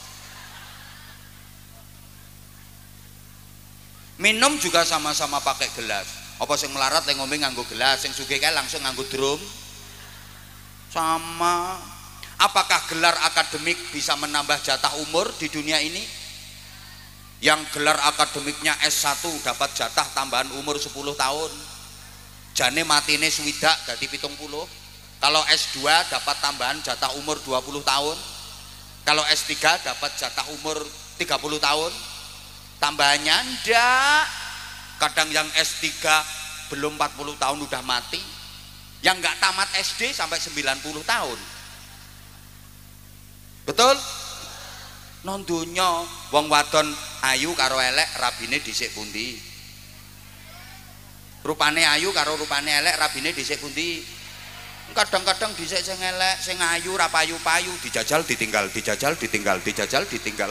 Minum juga sama-sama pakai gelas. Apa sing melarat yang ngombe nganggo gelas, sing sugih kae langsung nganggo drum? Sama. Apakah gelar akademik bisa menambah jatah umur di dunia ini? Yang gelar akademiknya S1 dapat jatah tambahan umur 10 tahun. Jane matine swidak dadi 70. Kalau S2 dapat tambahan jatah umur 20 tahun. Kalau S3 dapat jatah umur 30 tahun. Tambahannya ndak. Kadang yang S3 belum 40 tahun udah mati. Yang nggak tamat SD sampai 90 tahun. Betul? Non donya wong wadon ayu karo elek rabine dhisik pundi? Rupane ayu karo rupane elek rabine dhisik pundi? Kadang-kadang dhisik sing elek, sing ayu ra payu-payu, dijajal ditinggal, dijajal ditinggal, dijajal ditinggal.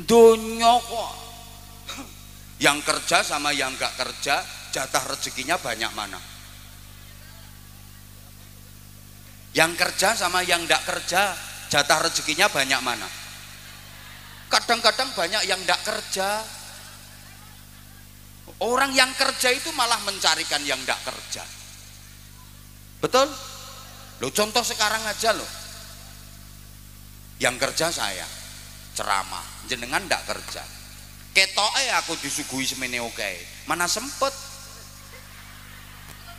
Donya kok. Yang kerja sama yang nggak kerja jatah rezekinya banyak mana? Yang kerja sama yang nggak kerja jatah rezekinya banyak mana? Kadang-kadang banyak yang nggak kerja. Orang yang kerja itu malah mencarikan yang nggak kerja. Betul? Loh, contoh sekarang aja loh. Yang kerja saya ceramah, jenengan ndak kerja. Ketoke aku disuguhi semene oke. Mana sempet.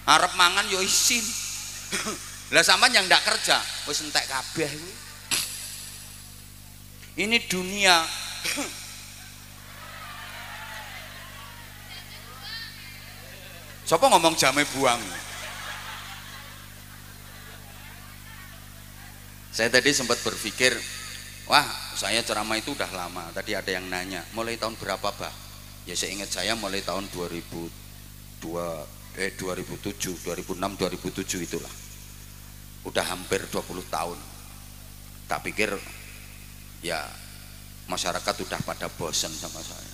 Arep mangan yo isin. Lah sampean yang ndak kerja, wis entek kabeh kuwi. Ini dunia. Siapa ngomong jame buang? Saya tadi sempat berpikir, wah saya ceramah itu udah lama. Tadi ada yang nanya, mulai tahun berapa bah? Ya seingat saya mulai tahun 2007, 2006, 2007 itulah. Udah hampir 20 tahun. Tak pikir ya masyarakat udah pada bosan sama saya.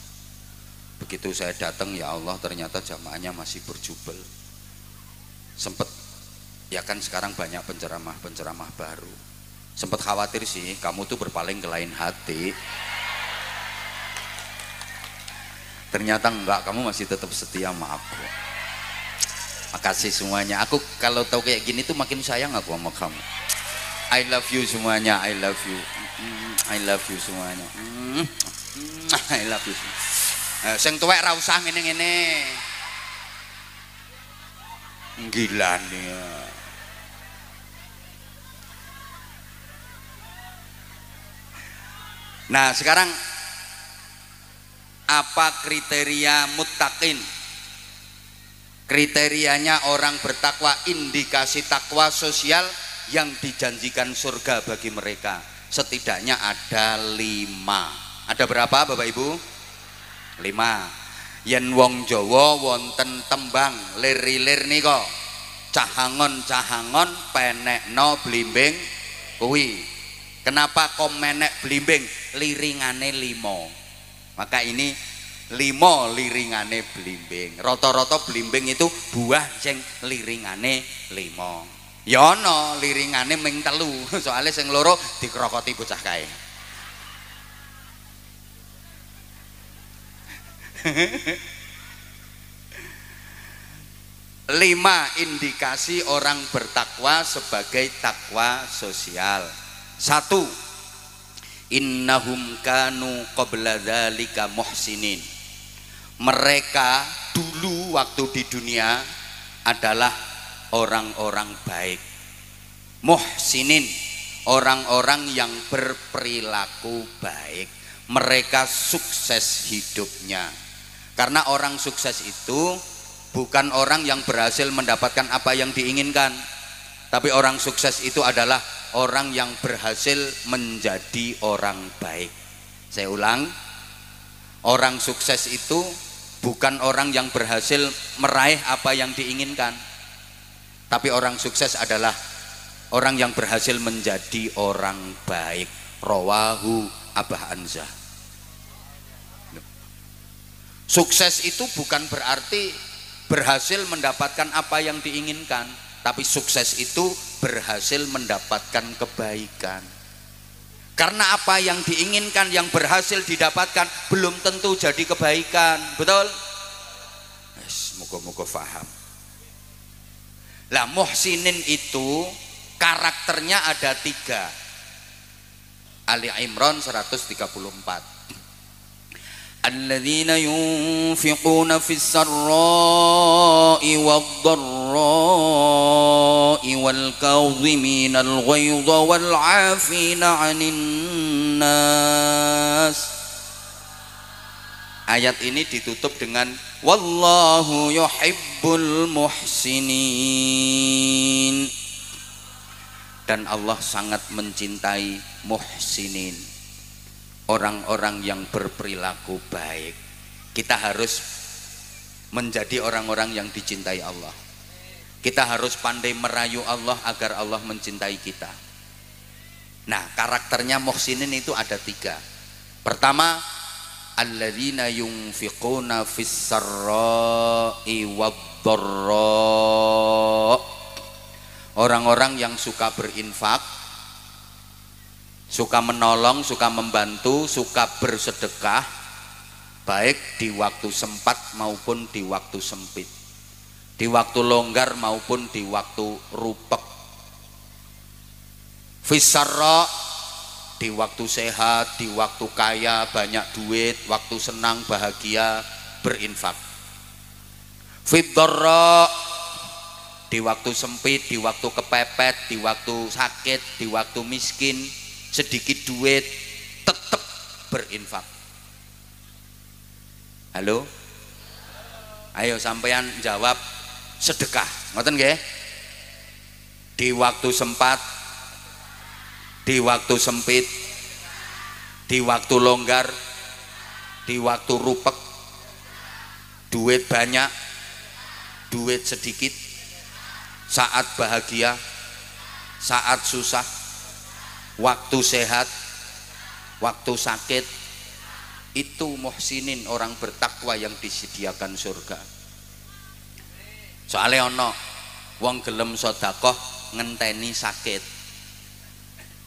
Begitu saya datang, ya Allah, ternyata jamaahnya masih berjubel. Sempet ya kan sekarang banyak penceramah baru. Sempet khawatir sih kamu tuh berpaling ke lain hati. Ternyata enggak, kamu masih tetap setia sama aku. Makasih semuanya. Aku kalau tahu kayak gini tuh makin sayang aku sama kamu. I love you semuanya, I love you. I love you semuanya. I love you. Sing tuwek ra usah ngene-ngene. Gila nih. Nah, sekarang apa kriteria muttaqin? Kriterianya orang bertakwa, indikasi takwa sosial yang dijanjikan surga bagi mereka. Setidaknya ada 5. Ada berapa Bapak Ibu? 5. Yen wong Jawa wonten tembang lir-lir nika, cahangon-cahangon penekno blimbing kuwi. Kenapa kok menek blimbing? Liringane 5. Maka ini 5 liringane blimbing. Rata-rata blimbing itu buah sing liringane 5. Ya ana liringane ming 3, soalnya sing loro dikrokoti bocah kae. Lima indikasi orang bertakwa sebagai takwa sosial. 1. Innahum kanu qabla dzalika muhsinin. Mereka dulu waktu di dunia adalah orang-orang baik. Muhsinin, orang-orang yang berperilaku baik. Mereka sukses hidupnya. Karena orang sukses itu bukan orang yang berhasil mendapatkan apa yang diinginkan, tapi orang sukses itu adalah orang yang berhasil menjadi orang baik. Saya ulang, orang sukses itu bukan orang yang berhasil meraih apa yang diinginkan, tapi orang sukses adalah orang yang berhasil menjadi orang baik. Rawahu Abah Anzah. Sukses itu bukan berarti berhasil mendapatkan apa yang diinginkan, tapi sukses itu berhasil mendapatkan kebaikan. Karena apa yang diinginkan, yang berhasil didapatkan belum tentu jadi kebaikan. Betul? Moga-moga faham. Lah muhsinin itu karakternya ada 3. Ali Imran 134. Alladzina yunfiquna fis sarra'i wad-dharra'i wal kadhiminal ghaidha wal 'afina 'anil nas. Ayat ini ditutup dengan wallahu yuhibbul muhsinin. Dan Allah sangat mencintai muhsinin, orang-orang yang berperilaku baik. Kita harus menjadi orang-orang yang dicintai Allah. Kita harus pandai merayu Allah agar Allah mencintai kita. Nah, karakternya muhsinin itu ada 3. Pertama, alladzina yunfiquna fis sarra'i wad-dharra'. Orang-orang yang suka berinfak, suka menolong, suka membantu, suka bersedekah, baik di waktu sempat maupun di waktu sempit, di waktu longgar maupun di waktu rupek. Fisarra, di waktu sehat, di waktu kaya, banyak duit, waktu senang, bahagia, berinfak. Fiddarra, di waktu sempit, di waktu kepepet, di waktu sakit, di waktu miskin, sedikit duit, tetap berinfak. Halo? Ayo sampean jawab sedekah. Ngoten nggih? Di waktu sempat, di waktu sempit, di waktu longgar, di waktu rupek, duit banyak, duit sedikit, saat bahagia, saat susah, waktu sehat, waktu sakit. Itu muhsinin, orang bertakwa yang disediakan surga. Soalnya ono wong gelem sedekah ngenteni sakit.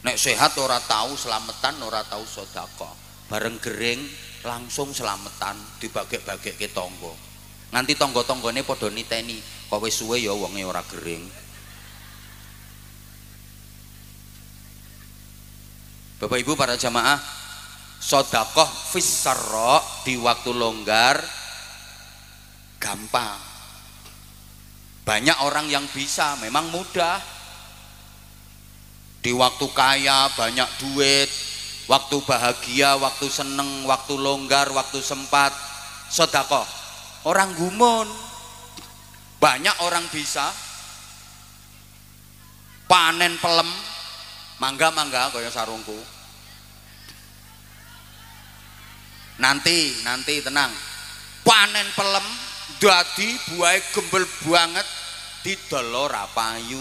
Nek sehat ora tahu selamatan, ora tahu sedekah. Bareng gering langsung selamatan, dibagek-bagek tangga. Nganti tangga-tanggane padha niteni, kok wis suwe ya wonge ora gering. Bapak Ibu para jamaah, sedekah fis sarra di waktu longgar gampang. Banyak orang yang bisa, memang mudah. Di waktu kaya banyak duit, waktu bahagia, waktu seneng, waktu longgar, waktu sempat sedekah. Orang gumun. Banyak orang bisa panen pelem, mangga kaya sarungku. Nanti tenang. Panen pelem dadi buahe gembel banget, didol ora payu.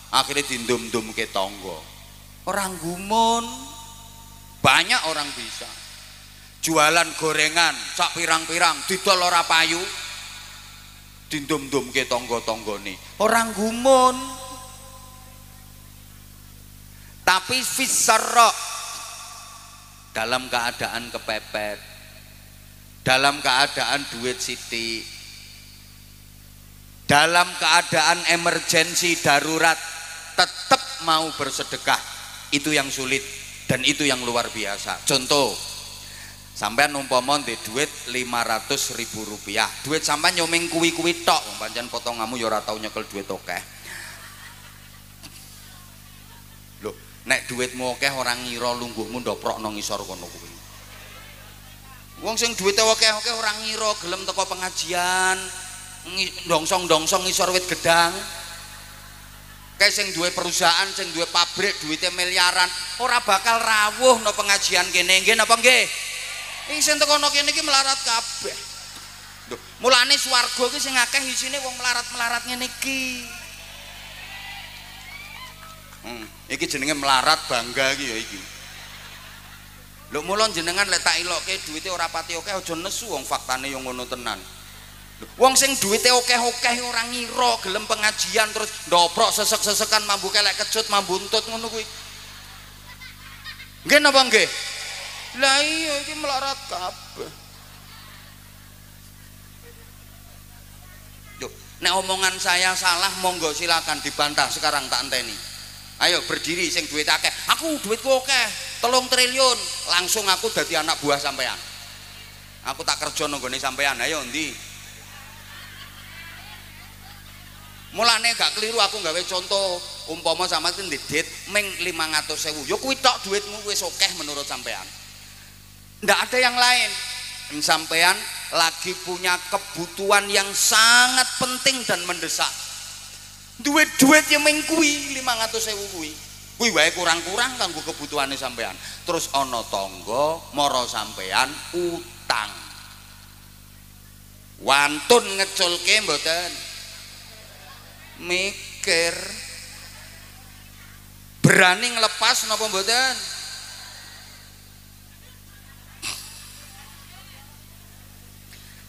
Akhirnya dindum-dum ke tonggo. Orang gumun. Banyak orang bisa. Jualan gorengan sak pirang-pirang didol ora payu, dindum-dum ke tonggo-tonggo nih. Orang gumun. Tapi fisarra, dalam keadaan kepepet, dalam keadaan duit sithik, dalam keadaan emergensi darurat, tetap mau bersedekah. Itu yang sulit dan itu yang luar biasa. Contoh, sampean umpama ndek duit 500.000 rupiah, duit sampean nyomeng kuwi-kuwi tok, pancen potonganmu ya ora tau nyekel duit akeh. Loh, nek duitmu akeh ora ngira lungguhmu ndoprokno ngisor kono kuwi. Wong sing duwite akeh-akeh ora ngira gelem teko pengajian, ndongsong-ndongsong ngisor wit gedang. Kayak sing duwe perusahaan, sing duwe pabrik, duitnya miliaran, ora bakal rawuh no pengajian kene, nggih napa nggih? Iki sing tekono kene iki melarat kabeh. Lho, mulane swarga iki sing akeh isine wong melarat-melarat ngene iki. Iki jenenge melarat bangga iki ya iki. Lho mula jenengan lek tak ilokke duwite ora pati akeh aja nesu, wong faktane yo ngono tenan. Wong sing duwite akeh-akeh ora ngira gelem pengajian terus ndoprok sesek-sesekan mambu kelek kecut mambu untut ngono kuwi. Nggih napa nggih? Lah iya iki melarat kabeh. Loh, nek omongan saya salah monggo silakan dibantah, sekarang tak enteni. Ayo berdiri sing duit akeh. Aku duitku akeh 3 triliun, langsung aku dadi anak buah sampean. Aku tak kerja nang gone sampean. Ayo ndi? Mulane gak keliru aku gawe contoh, umpama sama itu ndit meng 500.000, ya kuwi tok duitmu wis akeh menurut sampean. Ndak ada yang lain. Sampean lagi punya kebutuhan yang sangat penting dan mendesak. Duit-duit yang meng kuwi 500.000 kuwi. Kuwi wae kurang-kurang kanggo kebutuhane sampean. Terus ana tangga mara sampean utang. Wantun ngeculke mboten? Mikir, berani ngelepas napa mboten?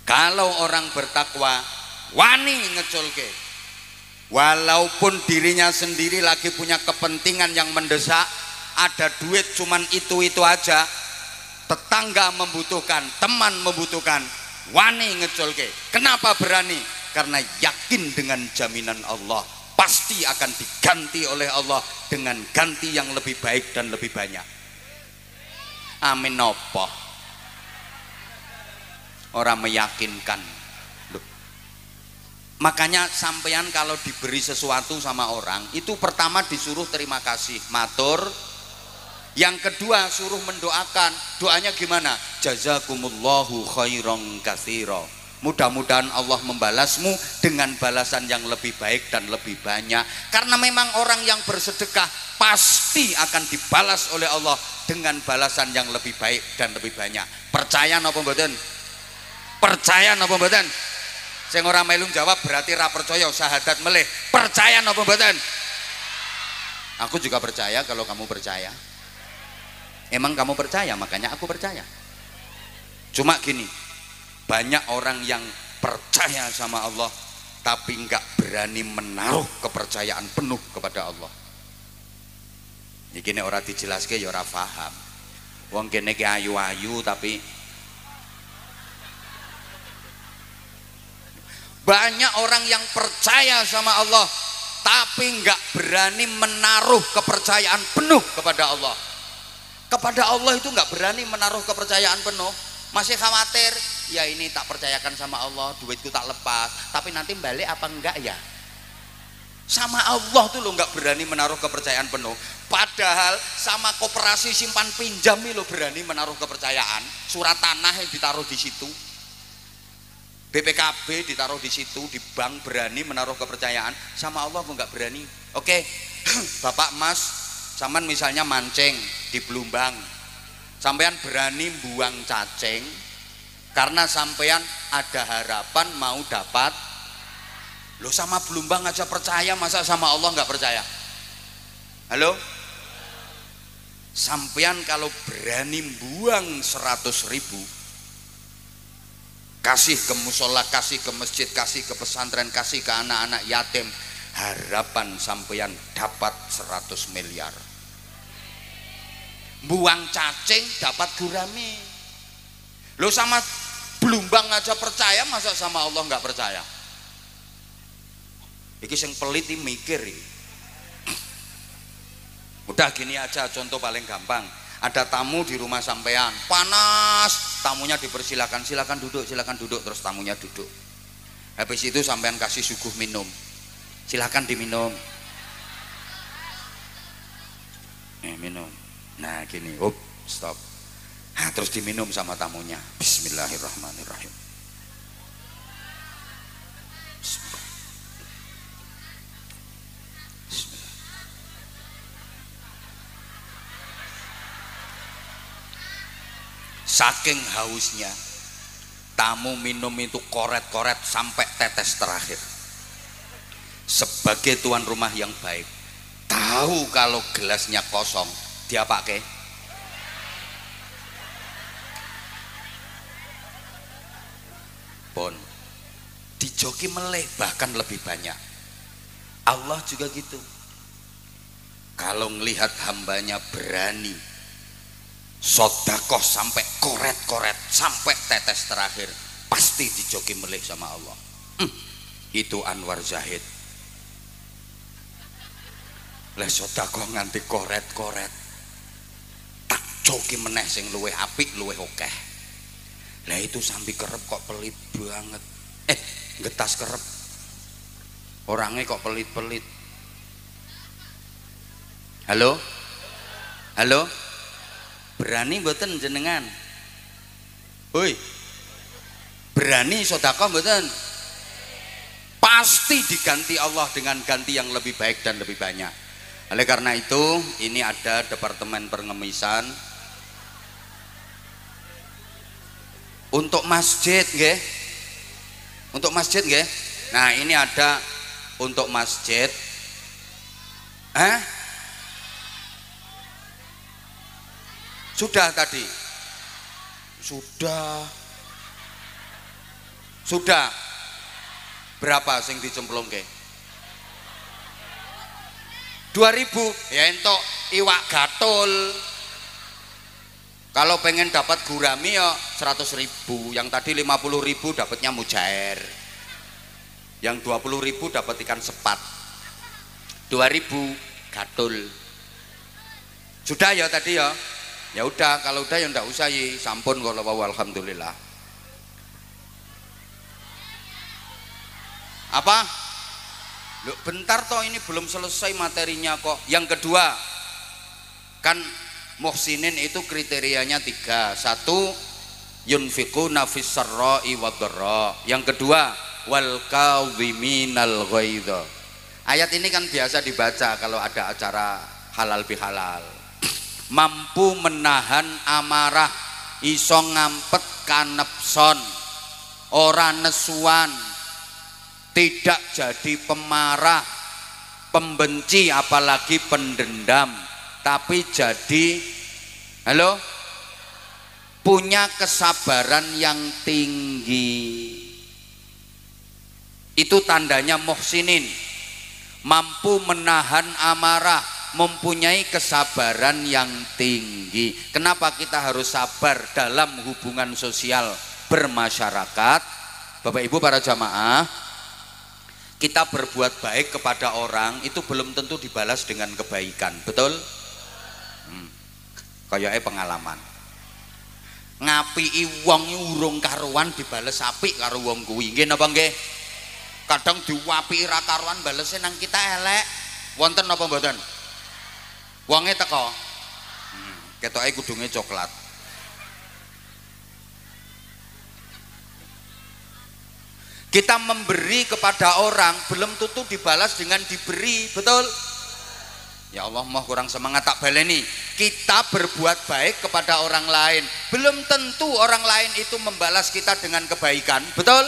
Kalau orang bertakwa wani ngeculke, walaupun dirinya sendiri lagi punya kepentingan yang mendesak, ada duit cuman itu aja, tetangga membutuhkan, teman membutuhkan, wani ngeculke. Kenapa berani? Karena yakin dengan jaminan Allah pasti akan diganti oleh Allah dengan ganti yang lebih baik dan lebih banyak. Amin. Apa orang meyakinkan. Loh. Makanya sampean kalau diberi sesuatu sama orang itu pertama disuruh terima kasih, matur. Yang kedua suruh mendoakan. Doanya gimana? Jazakumullahu khairan katsira. Mudah-mudahan Allah membalasmu dengan balasan yang lebih baik dan lebih banyak. Karena memang orang yang bersedekah pasti akan dibalas oleh Allah dengan balasan yang lebih baik dan lebih banyak. Percaya napa mboten? Percaya napa mboten? Sing ora melu jawab berarti ra percaya, syahadat melih. Percaya napa mboten? Aku juga percaya kalau kamu percaya. Emang kamu percaya, makanya aku percaya. Cuma gini, banyak orang yang percaya sama Allah tapi nggak berani menaruh kepercayaan penuh kepada Allah. Ini kene ora dijelaske ya ora paham. Wong kene ki ayu-ayu tapi banyak orang yang percaya sama Allah tapi nggak berani menaruh kepercayaan penuh kepada Allah. Kepada Allah itu nggak berani menaruh kepercayaan penuh, masih khawatir, ya ini tak percayakan sama Allah, duitku tak lepas, tapi nanti balik apa enggak ya? Sama Allah tuh lo nggak berani menaruh kepercayaan penuh, padahal sama koperasi simpan pinjam lo berani menaruh kepercayaan, surat tanah yang ditaruh di situ, BPKB ditaruh di situ, di bank berani menaruh kepercayaan, sama Allah kok nggak berani. Oke, Bapak Mas, sampean misalnya mancing di Belumbang, sampean berani buang cacing karena sampean ada harapan mau dapat. Lo sama Belumbang aja percaya, masa sama Allah nggak percaya? Halo? Sampean kalau berani buang 100.000, kasih ke musola, kasih ke masjid, kasih ke pesantren, kasih ke anak-anak yatim, harapan sampean dapat 100 miliar. Buang cacing dapat gurami. Lo sama Belumbang aja percaya, masa sama Allah nggak percaya? Iki sing pelit iki mikir iki. Udah gini aja, contoh paling gampang. Ada tamu di rumah sampean, panas, tamunya dipersilakan, silakan duduk, terus tamunya duduk. Habis itu sampean kasih suguh minum, silakan diminum. Minum. Nah gini, stop. Nah, terus diminum sama tamunya. Bismillahirrahmanirrahim. Bismillah. Saking hausnya, tamu minum itu koret-koret sampai tetes terakhir. Sebagai tuan rumah yang baik, tahu kalau gelasnya kosong, dia pakai pon, dijoki meleh, bahkan lebih banyak. Allah juga gitu. Kalau ngelihat hambanya berani sodakoh sampai koret-koret sampai tetes terakhir, pasti dijoki meleh sama Allah. Itu Anwar Zahid. Lah sodakoh nganti koret-koret, tak joki meneh sing luwih apik, luwih akeh. Lah itu sampai kerep kok pelit banget. Getas kerep. Orangnya kok pelit-pelit. Halo? Halo? Berani mboten jenengan? Hoi. Berani sedekah mboten? Pasti diganti Allah dengan ganti yang lebih baik dan lebih banyak. Oleh karena itu, ini ada Departemen Pengemisan untuk masjid nggih. Untuk masjid nggih. Nah, ini ada untuk masjid. Sudah tadi. Sudah. Berapa sing dicemplungke? 2.000. Ya entuk iwak gatul. Kalau pengen dapat gurami ya 100.000. Yang tadi 50.000 dapatnya mujair. Yang 20.000 dapat ikan sepat. 2.000 gatul. Sudah ya tadi ya. Ya udah, kalau udah ya ndak usah ya, sampun kalau wau alhamdulillah. Apa? Loh, bentar toh, ini belum selesai materinya kok. Yang kedua, kan muhsinin itu kriterianya 3. 1, yunfiquna fis sarra'i wad dharra. Yang kedua, wal kadhiminal ghaidha. Ayat ini kan biasa dibaca kalau ada acara halal bihalal. Mampu menahan amarah, iso ngampet kanepson, ora nesuan, tidak jadi pemarah, pembenci, apalagi pendendam, tapi jadi punya kesabaran yang tinggi. Itu tandanya muhsinin, mampu menahan amarah, mempunyai kesabaran yang tinggi. Kenapa kita harus sabar dalam hubungan sosial bermasyarakat? Bapak Ibu para jamaah, kita berbuat baik kepada orang itu belum tentu dibalas dengan kebaikan, betul? Kayaknya pengalaman ngapii wong urung karuan dibales apik karo wong kuwi, nggih napa nggih? Kadang diwapiki ra karuan balese nang kita elek. Wonten napa mboten? Wonge teko. Ketoke kudunge coklat. Kita memberi kepada orang belum tentu dibalas dengan diberi, betul? Ya Allah, mau kurang semangat tak baleni. Kita berbuat baik kepada orang lain, belum tentu orang lain itu membalas kita dengan kebaikan, betul?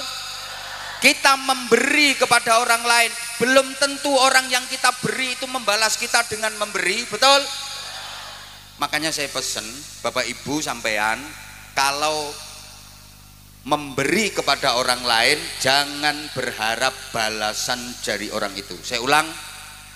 Kita memberi kepada orang lain, belum tentu orang yang kita beri itu membalas kita dengan memberi, betul? Makanya saya pesen Bapak Ibu sampean, kalau memberi kepada orang lain jangan berharap balasan dari orang itu. Saya ulang,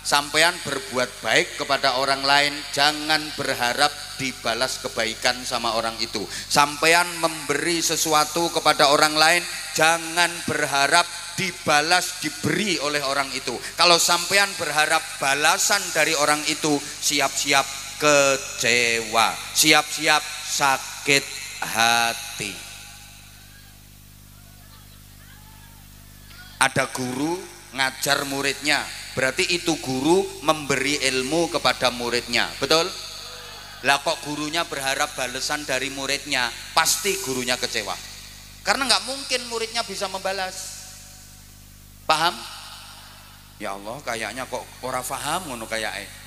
sampean berbuat baik kepada orang lain jangan berharap dibalas kebaikan sama orang itu. Sampean memberi sesuatu kepada orang lain jangan berharap dibalas diberi oleh orang itu. Kalau sampean berharap balasan dari orang itu, siap-siap kecewa, siap-siap sakit hati. Ada guru ngajar muridnya, berarti itu guru memberi ilmu kepada muridnya, betul? Lah kok gurunya berharap balasan dari muridnya, pasti gurunya kecewa, karena nggak mungkin muridnya bisa membalas. Paham? Ya Allah, kayaknya kok ora paham ngono kayaknya.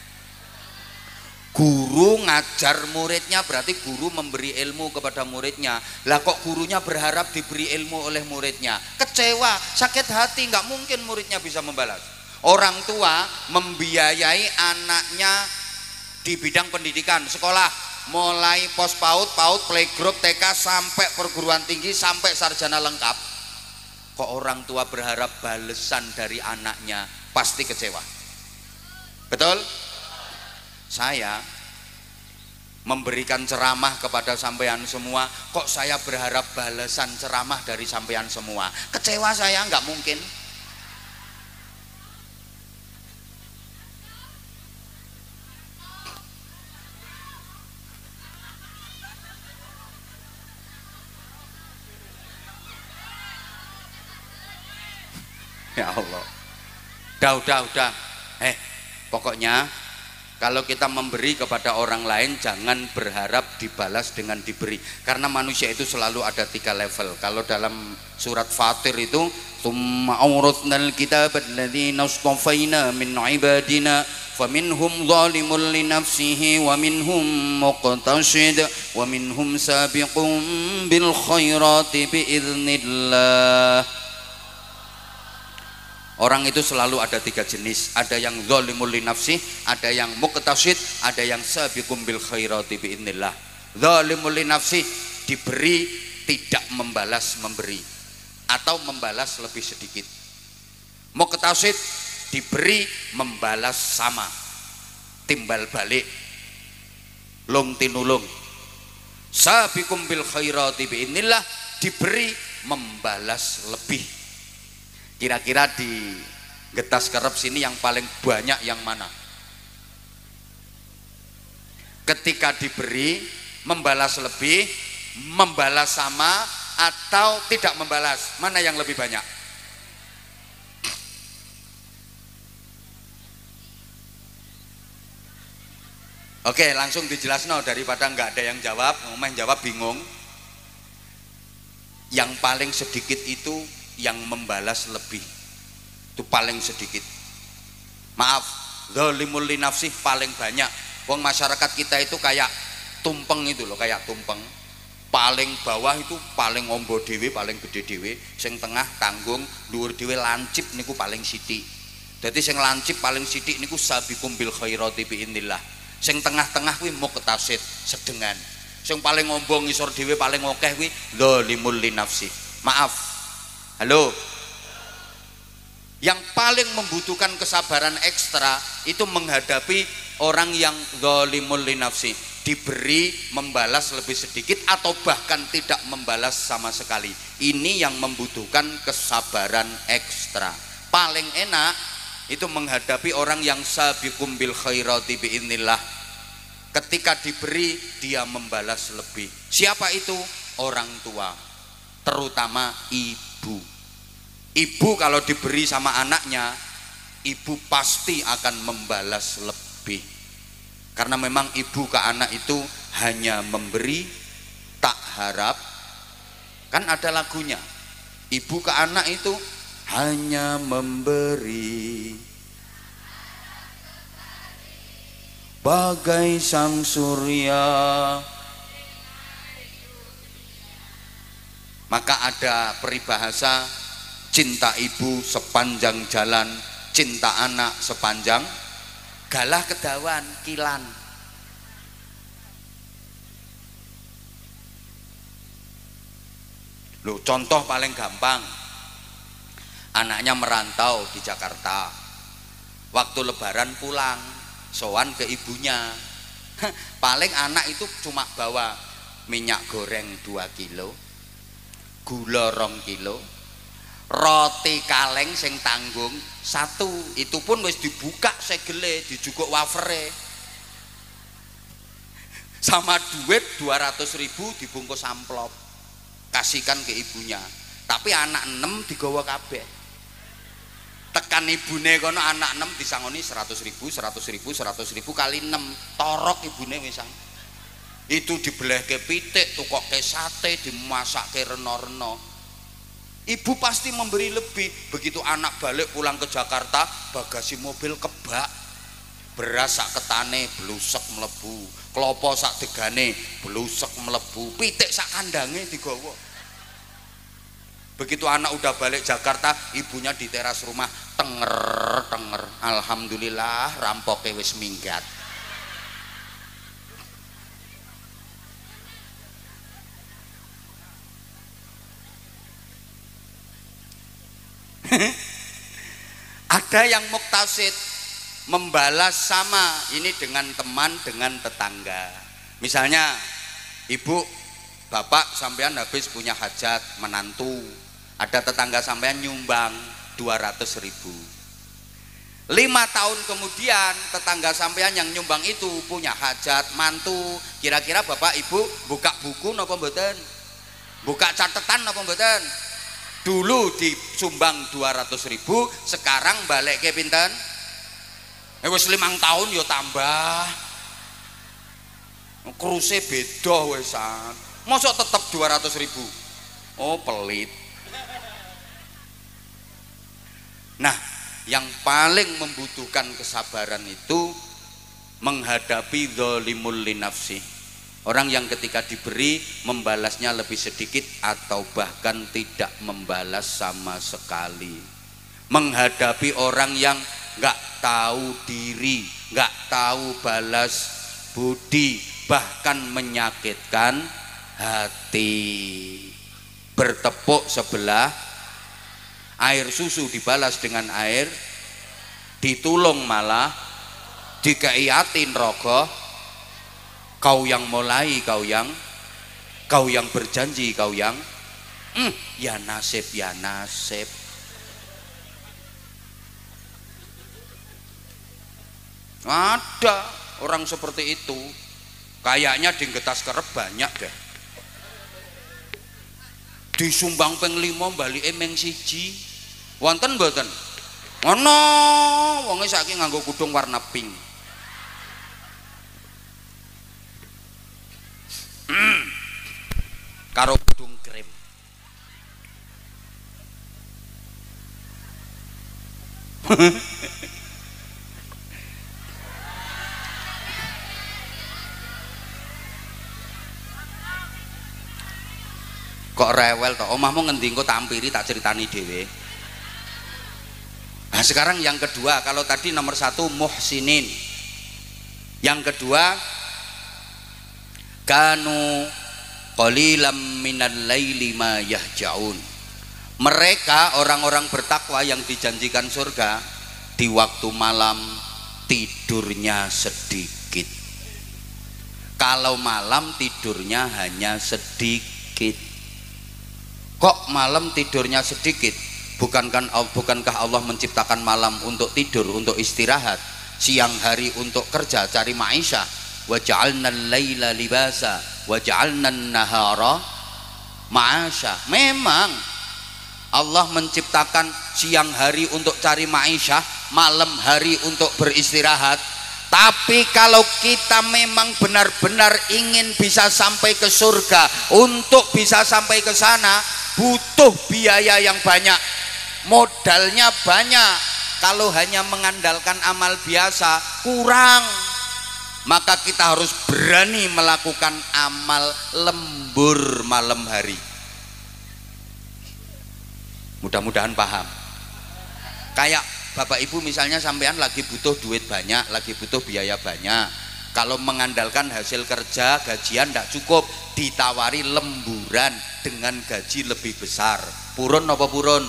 Guru ngajar muridnya berarti guru memberi ilmu kepada muridnya. Lah kok gurunya berharap diberi ilmu oleh muridnya, kecewa, sakit hati, nggak mungkin muridnya bisa membalas. Orang tua membiayai anaknya di bidang pendidikan, sekolah, mulai pos PAUD, PAUD, playgroup, TK sampai perguruan tinggi sampai sarjana lengkap. Kok orang tua berharap balasan dari anaknya, pasti kecewa. Betul? Saya memberikan ceramah kepada sampean semua, kok saya berharap balasan ceramah dari sampean semua? Kecewa saya, nggak mungkin. Ya Allah, udah. Pokoknya kalau kita memberi kepada orang lain jangan berharap dibalas dengan diberi, karena manusia itu selalu ada 3 level. Kalau dalam surat Fatir itu, tsumma awrathnal kitaba alladzina istafaina min ibadina faminhum zalimun li nafsihi wa minhum muqtasid wa minhum sabiqun bil khairati biiznillah. Orang itu selalu ada 3 jenis, ada yang zalimul li nafsih, ada yang muqtasid, ada yang sabiqum bil khairati biiznillah. Zalimul li nafsih, diberi tidak membalas memberi atau membalas lebih sedikit. Muqtasid, diberi membalas sama, timbal balik, lung tinulung. Sabiqum bil khairati biiznillah, diberi membalas lebih. Kira-kira di Getas Kerep sini yang paling banyak yang mana? Ketika diberi membalas lebih, membalas sama, atau tidak membalas, mana yang lebih banyak? Oke, langsung dijelaskan daripada nggak ada yang jawab, ngomong jawab bingung. Yang paling sedikit itu yang membalas lebih, itu paling sedikit. Maaf, zalimul li nafsih paling banyak. Wong masyarakat kita itu kayak tumpeng itu loh, kayak tumpeng. paling bawah itu paling ombo dhewe, paling gede dhewe, sing tengah tanggung, dhuwur dhewe lancip niku paling sithik. Dadi sing lancip paling sithik niku sabiqum bil khairati bi idznillah. Sing tengah-tengah kuwi muqtasid, sedengan. Sing paling ombo ngisor dhewe paling akeh kuwi zalimul li nafsi. Maaf. Halo. Yang paling membutuhkan kesabaran ekstra itu menghadapi orang yang zalimul li nafsi, diberi membalas lebih sedikit atau bahkan tidak membalas sama sekali. Ini yang membutuhkan kesabaran ekstra. Paling enak itu menghadapi orang yang sabiqum bil khairati biidznillah. Ketika diberi dia membalas lebih. Siapa itu? Orang tua, terutama ibu. Ibu kalau diberi sama anaknya, ibu pasti akan membalas lebih. Karena memang ibu ke anak itu hanya memberi, tak harap. Kan ada lagunya, ibu ke anak itu hanya memberi, bagai sang surya. Maka ada peribahasa, cinta ibu sepanjang jalan, cinta anak sepanjang galah kedawan kilan. Loh, contoh paling gampang, anaknya merantau di Jakarta, waktu lebaran pulang sowan ke ibunya. Paling anak itu cuma bawa minyak goreng 2 kilo, gula 2 kilo, roti kaleng sing tanggung 1, itu pun wis dibuka segele, dijukuk wafere, sama duit 200.000 dibungkus amplop, kasihkan ke ibunya. Tapi anak 6 digawa kabeh, tekan ibune kono anak 6 disangoni 100.000 kali 6, torok ibune wisan. Itu dibelehke pitik, tukokke sate, dimasake reno-reno. Ibu pasti memberi lebih. Begitu anak balik pulang ke Jakarta, bagasi mobil kebak, beras sak ketane blusek mlebu, klopo sak degane blusek mlebu, pitik sak kandange digawa. Begitu anak udah balik Jakarta, ibunya di teras rumah tenger, alhamdulillah rampoke wis minggat. Ada yang muktasid, membalas sama ini dengan teman, dengan tetangga. Misalnya ibu bapak sampean habis punya hajat menantu, ada tetangga sampean nyumbang 200.000. 5 tahun kemudian tetangga sampean yang nyumbang itu punya hajat mantu, kira-kira bapak ibu buka buku napa mboten? Buka catatan napa mboten? Dulu disumbang 200.000, sekarang balik ke pinten? Wis 5 tahun ya tambah. Kruse beda wisan. Mosok tetep 200.000. Oh, pelit. Nah, yang paling membutuhkan kesabaran itu menghadapi zalimul li nafsi. Orang yang ketika diberi membalasnya lebih sedikit atau bahkan tidak membalas sama sekali. Menghadapi orang yang nggak tahu diri, nggak tahu balas budi, bahkan menyakitkan hati. Bertepuk sebelah, air susu dibalas dengan air, ditulung malah dikeiatin rogoh. Kau yang mulai, kau yang berjanji, kau yang ya nasib, ya nasib. Ada orang seperti itu, kayaknya di Getas Kerep banyak deh. Disumbang ping 5 balike ming 1. Wonten mboten? Ono, wonge saiki nganggo kudung warna pink. Karo kudung krim. Kok rewel toh? Omahmu ngendi engko tampiri tak ceritani dhewe. Nah, sekarang yang kedua, kalau tadi nomor 1 muhsinin. Yang kedua, kanu qalilam minal laili ma yahjaun. Mereka orang-orang bertakwa yang dijanjikan surga di waktu malam tidurnya sedikit. Kalau malam tidurnya hanya sedikit. Kok malam tidurnya sedikit? Bukankah Allah menciptakan malam untuk tidur, untuk istirahat, siang hari untuk kerja, cari maisha? Wa ja'alna al-laila libasa wa ja'alna an-nahara ma'asha. Memang Allah menciptakan siang hari untuk cari maisha, malam hari untuk beristirahat. Tapi kalau kita memang benar-benar ingin bisa sampai ke surga, untuk bisa sampai ke sana butuh biaya yang banyak, modalnya banyak. Kalau hanya mengandalkan amal biasa kurang, maka kita harus berani melakukan amal lembur malam hari. Mudah-mudahan paham. Kayak Bapak Ibu misalnya, sampean lagi butuh duit banyak, lagi butuh biaya banyak. Kalau mengandalkan hasil kerja, gajian tidak cukup, ditawari lemburan dengan gaji lebih besar. Purun apa purun?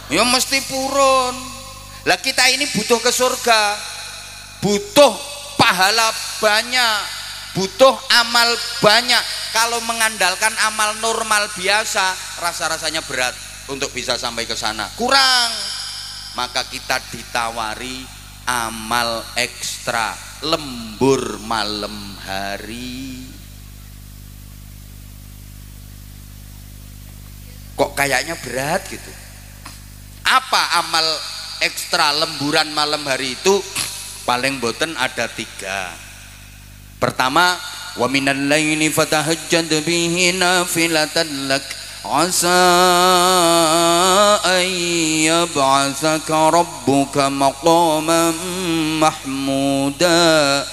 Ya mesti purun. Lah kita ini butuh ke surga, butuh pahala banyak, butuh amal banyak. Kalau mengandalkan amal normal biasa, rasa-rasanya berat untuk bisa sampai ke sana, kurang. Maka kita ditawari amal ekstra, lembur malam hari. Kok kayaknya berat gitu? Apa amal ekstra lemburan malam hari itu? Paling boten ada 3. Pertama, wa minal laili fatahajjad bihi nafilatan lak asa an yab'atsaka rabbuka maqaman mahmuda.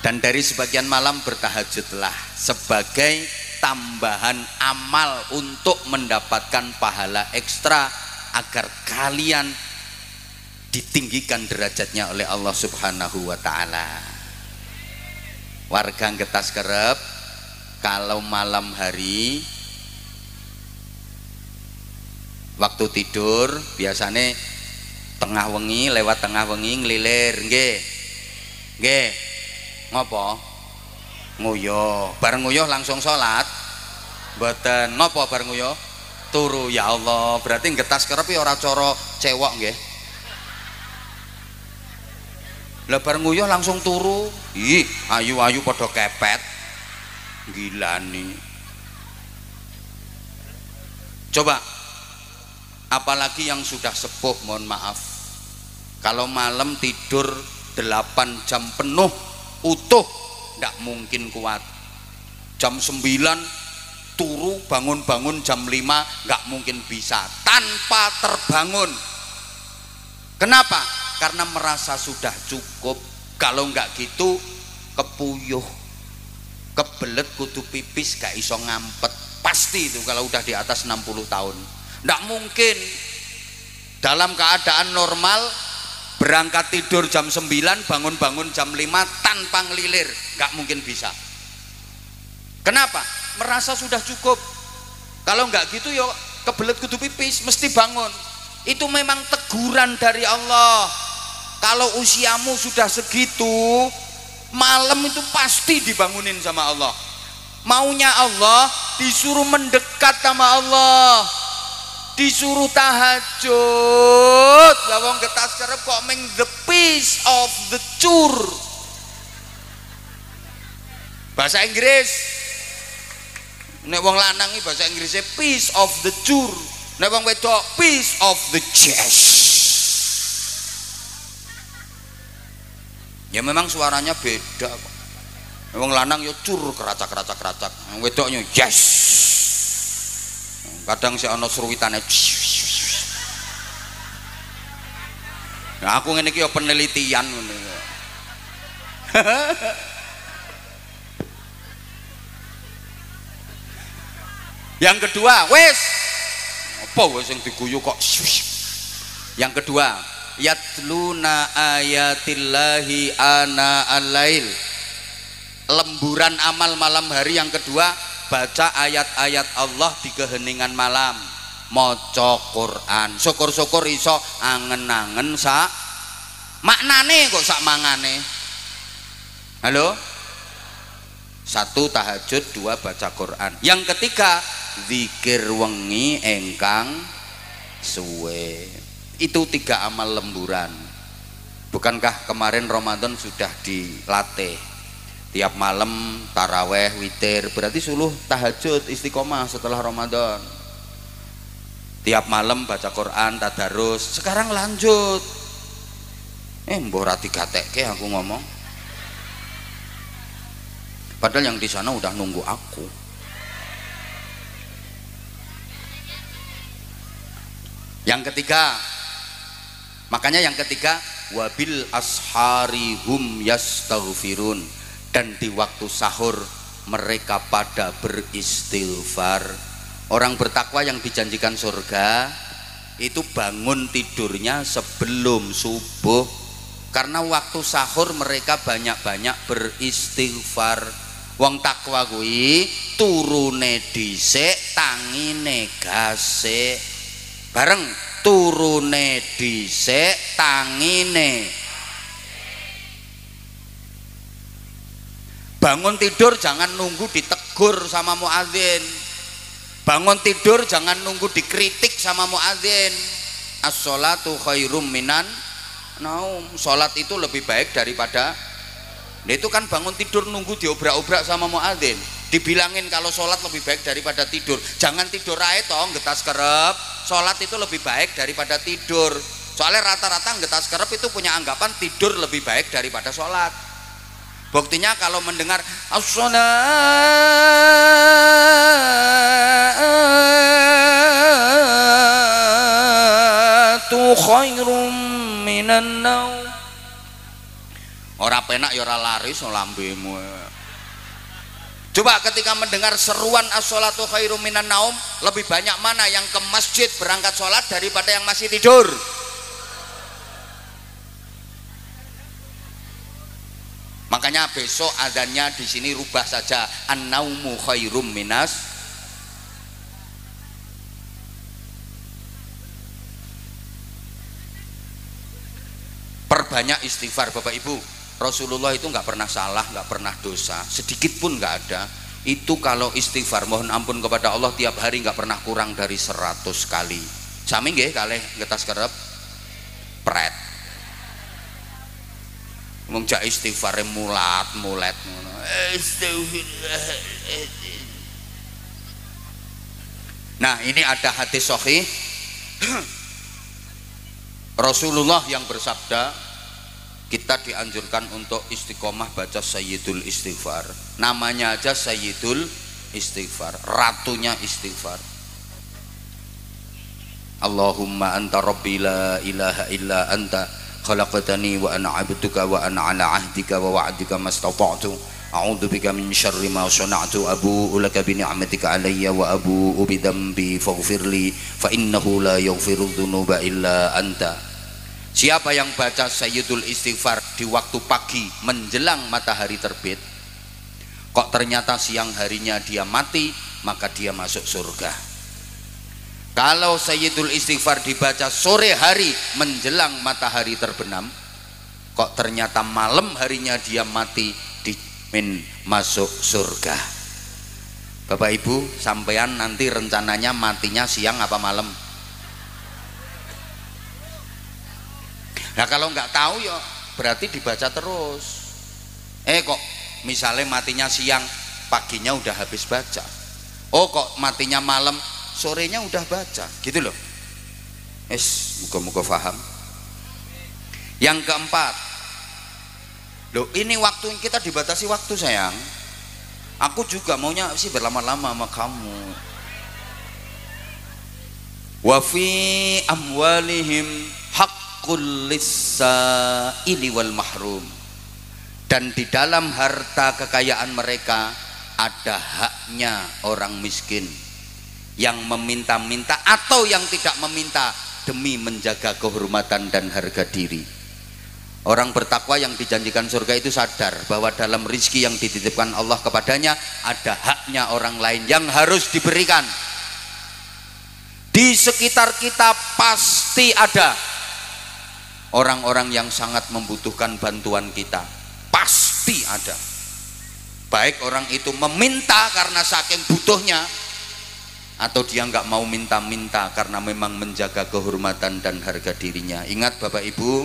Dan dari sebagian malam bertahajudlah sebagai tambahan amal untuk mendapatkan pahala ekstra, agar kalian ditinggikan derajatnya oleh Allah Subhanahu wa ta'ala. Warga Getas Kerep, kalau malam hari waktu tidur biasanya tengah wengi, lewat tengah wengi ngelilir, nggih ngopo? Nguyuh. Bareng nguyuh langsung sholat? Mboten. Ngopo bareng nguyuh? Turu. Ya Allah, berarti Getas Kerep ora cara cewek nggih. Lah bareng nguyuh langsung turu. Ih, ayu-ayu padha kepet. Gila nih. Coba, apalagi yang sudah sepuh, mohon maaf, kalau malam tidur 8 jam penuh utuh, tidak mungkin kuat. Jam 9 turu, bangun-bangun jam 5, nggak mungkin bisa tanpa terbangun. Kenapa? Karena merasa sudah cukup. Kalau nggak gitu kepuyuh, kebelet kudu pipis, gak iso ngampet. Pasti itu kalau udah di atas 60 tahun. Nggak mungkin dalam keadaan normal berangkat tidur jam 9, bangun-bangun jam 5 tanpa ngelilir, nggak mungkin bisa. Kenapa? Merasa sudah cukup. Kalau nggak gitu ya kebelet kudu pipis, mesti bangun. Itu memang teguran dari Allah. Kalau usiamu sudah segitu, malam itu pasti dibangunin sama Allah. Maunya Allah disuruh mendekat sama Allah, disuruh tahajud. Lawang Getas Kerep kok meng the piece of the cur. Bahasa Inggris, nek wong lanang iki bahasa Inggrisnya piece of the cur, nek wong wedok piece of the chest. Ya memang suaranya beda kok. Wong lanang yo cur keracak-keracak, wedoknya yes. Kadang si ana seruitane. Nah, aku ngene iki yo penelitian ngono. Yang kedua, wes apa wes yang diguyu kok. Yang kedua, yatluna ayatillahi ana al-lail, lemburan amal malam hari. Yang kedua, baca ayat-ayat Allah di keheningan malam, maca Quran. Syukur-syukur iso angen-angen sak maknane kok sak mangane. Halo? 1 tahajud, 2 baca Quran. Yang ketiga, zikir wengi engkang suwe. Itu 3 amal lemburan. Bukankah kemarin Ramadan sudah dilatih tiap malam taraweh, witir, berarti suluh tahajud istiqomah setelah Ramadan. Tiap malam baca Quran, tadarus. Sekarang lanjut. Mbok ora digatekke aku ngomong. Padahal yang di sana udah nunggu aku. Yang ketiga, makanya yang ketiga, wabil ashari hum yastaghfirun, dan di waktu sahur mereka pada beristighfar. Orang bertakwa yang dijanjikan surga itu bangun tidurnya sebelum subuh, karena waktu sahur mereka banyak-banyak beristighfar. Wong takwa kuwi turune dhisik tangine gasik. Bareng turune dhisik tangine. Bangun tidur jangan nunggu ditegur sama muadzin. Bangun tidur jangan nunggu dikritik sama muadzin. As-sholatu khairum minan naum. Sholat itu lebih baik daripada. Nah, itu kan bangun tidur nunggu diobrak-obrak sama muadzin. Dibilangin kalau sholat lebih baik daripada tidur. Jangan tidur ae toh getas kerep. Sholat itu lebih baik daripada tidur. Soalnya rata-rata getas kerep itu punya anggapan tidur lebih baik daripada sholat. Buktinya kalau mendengar as-sholatu khairum minan naum, ora penak ya ora laris lambemu. Coba ketika mendengar seruan as-sholatu khairum minan naum, lebih banyak mana yang ke masjid berangkat sholat daripada yang masih tidur? Makanya besok azannya di sini rubah saja, an-naumu khairum minas. Perbanyak istighfar Bapak Ibu. Rasulullah itu nggak pernah salah, nggak pernah dosa, sedikit pun nggak ada. Itu kalau istighfar mohon ampun kepada Allah tiap hari nggak pernah kurang dari 100 kali. Sami nggih kalih ngetas kerep pret. Mung jak istighfare mulat ngono. Astagfirullahaladzim. Nah, ini ada hadis sahih Rasulullah yang bersabda, kita dianjurkan untuk istiqomah baca Sayyidul Istighfar. Namanya aja Sayyidul Istighfar, ratunya istighfar. Allahumma anta rabbi la ilaha illa anta khalaqtani wa ana 'abduka wa ana 'ala 'ahdika wa wa'dika mastata'tu a'udzu bika min syarri ma sana'tu abu'u laka bi ni'matika 'alayya wa abu'u bi dhanbi faghfirli fa innahu la yaghfiru dzunuba illa anta. Siapa yang baca Sayyidul Istighfar di waktu pagi menjelang matahari terbit, kok ternyata siang harinya dia mati, maka dia masuk surga. Kalau Sayyidul Istighfar dibaca sore hari menjelang matahari terbenam, kok ternyata malam harinya dia mati, dijamin masuk surga. Bapak Ibu, sampean nanti rencananya matinya siang apa malam? Nah kalau nggak tahu ya berarti dibaca terus. Kok misalnya matinya siang, paginya udah habis baca. Oh kok matinya malam, sorenya udah baca, gitu loh. Muka-muka paham. Yang keempat, loh ini waktu kita dibatasi waktu sayang. Aku juga maunya sih berlama-lama sama kamu. Wa fi amwalihim haqqul lis-sa'ili wal mahrum. Dan di dalam harta kekayaan mereka ada haknya orang miskin. yang meminta-minta atau yang tidak meminta demi menjaga kehormatan dan harga diri. Orang bertakwa yang dijanjikan surga itu sadar bahwa dalam rizki yang dititipkan Allah kepadanya ada haknya orang lain yang harus diberikan. Di sekitar kita pasti ada orang-orang yang sangat membutuhkan bantuan kita, pasti ada. Baik orang itu meminta karena saking butuhnya, atau dia nggak mau minta-minta karena memang menjaga kehormatan dan harga dirinya. Ingat Bapak Ibu,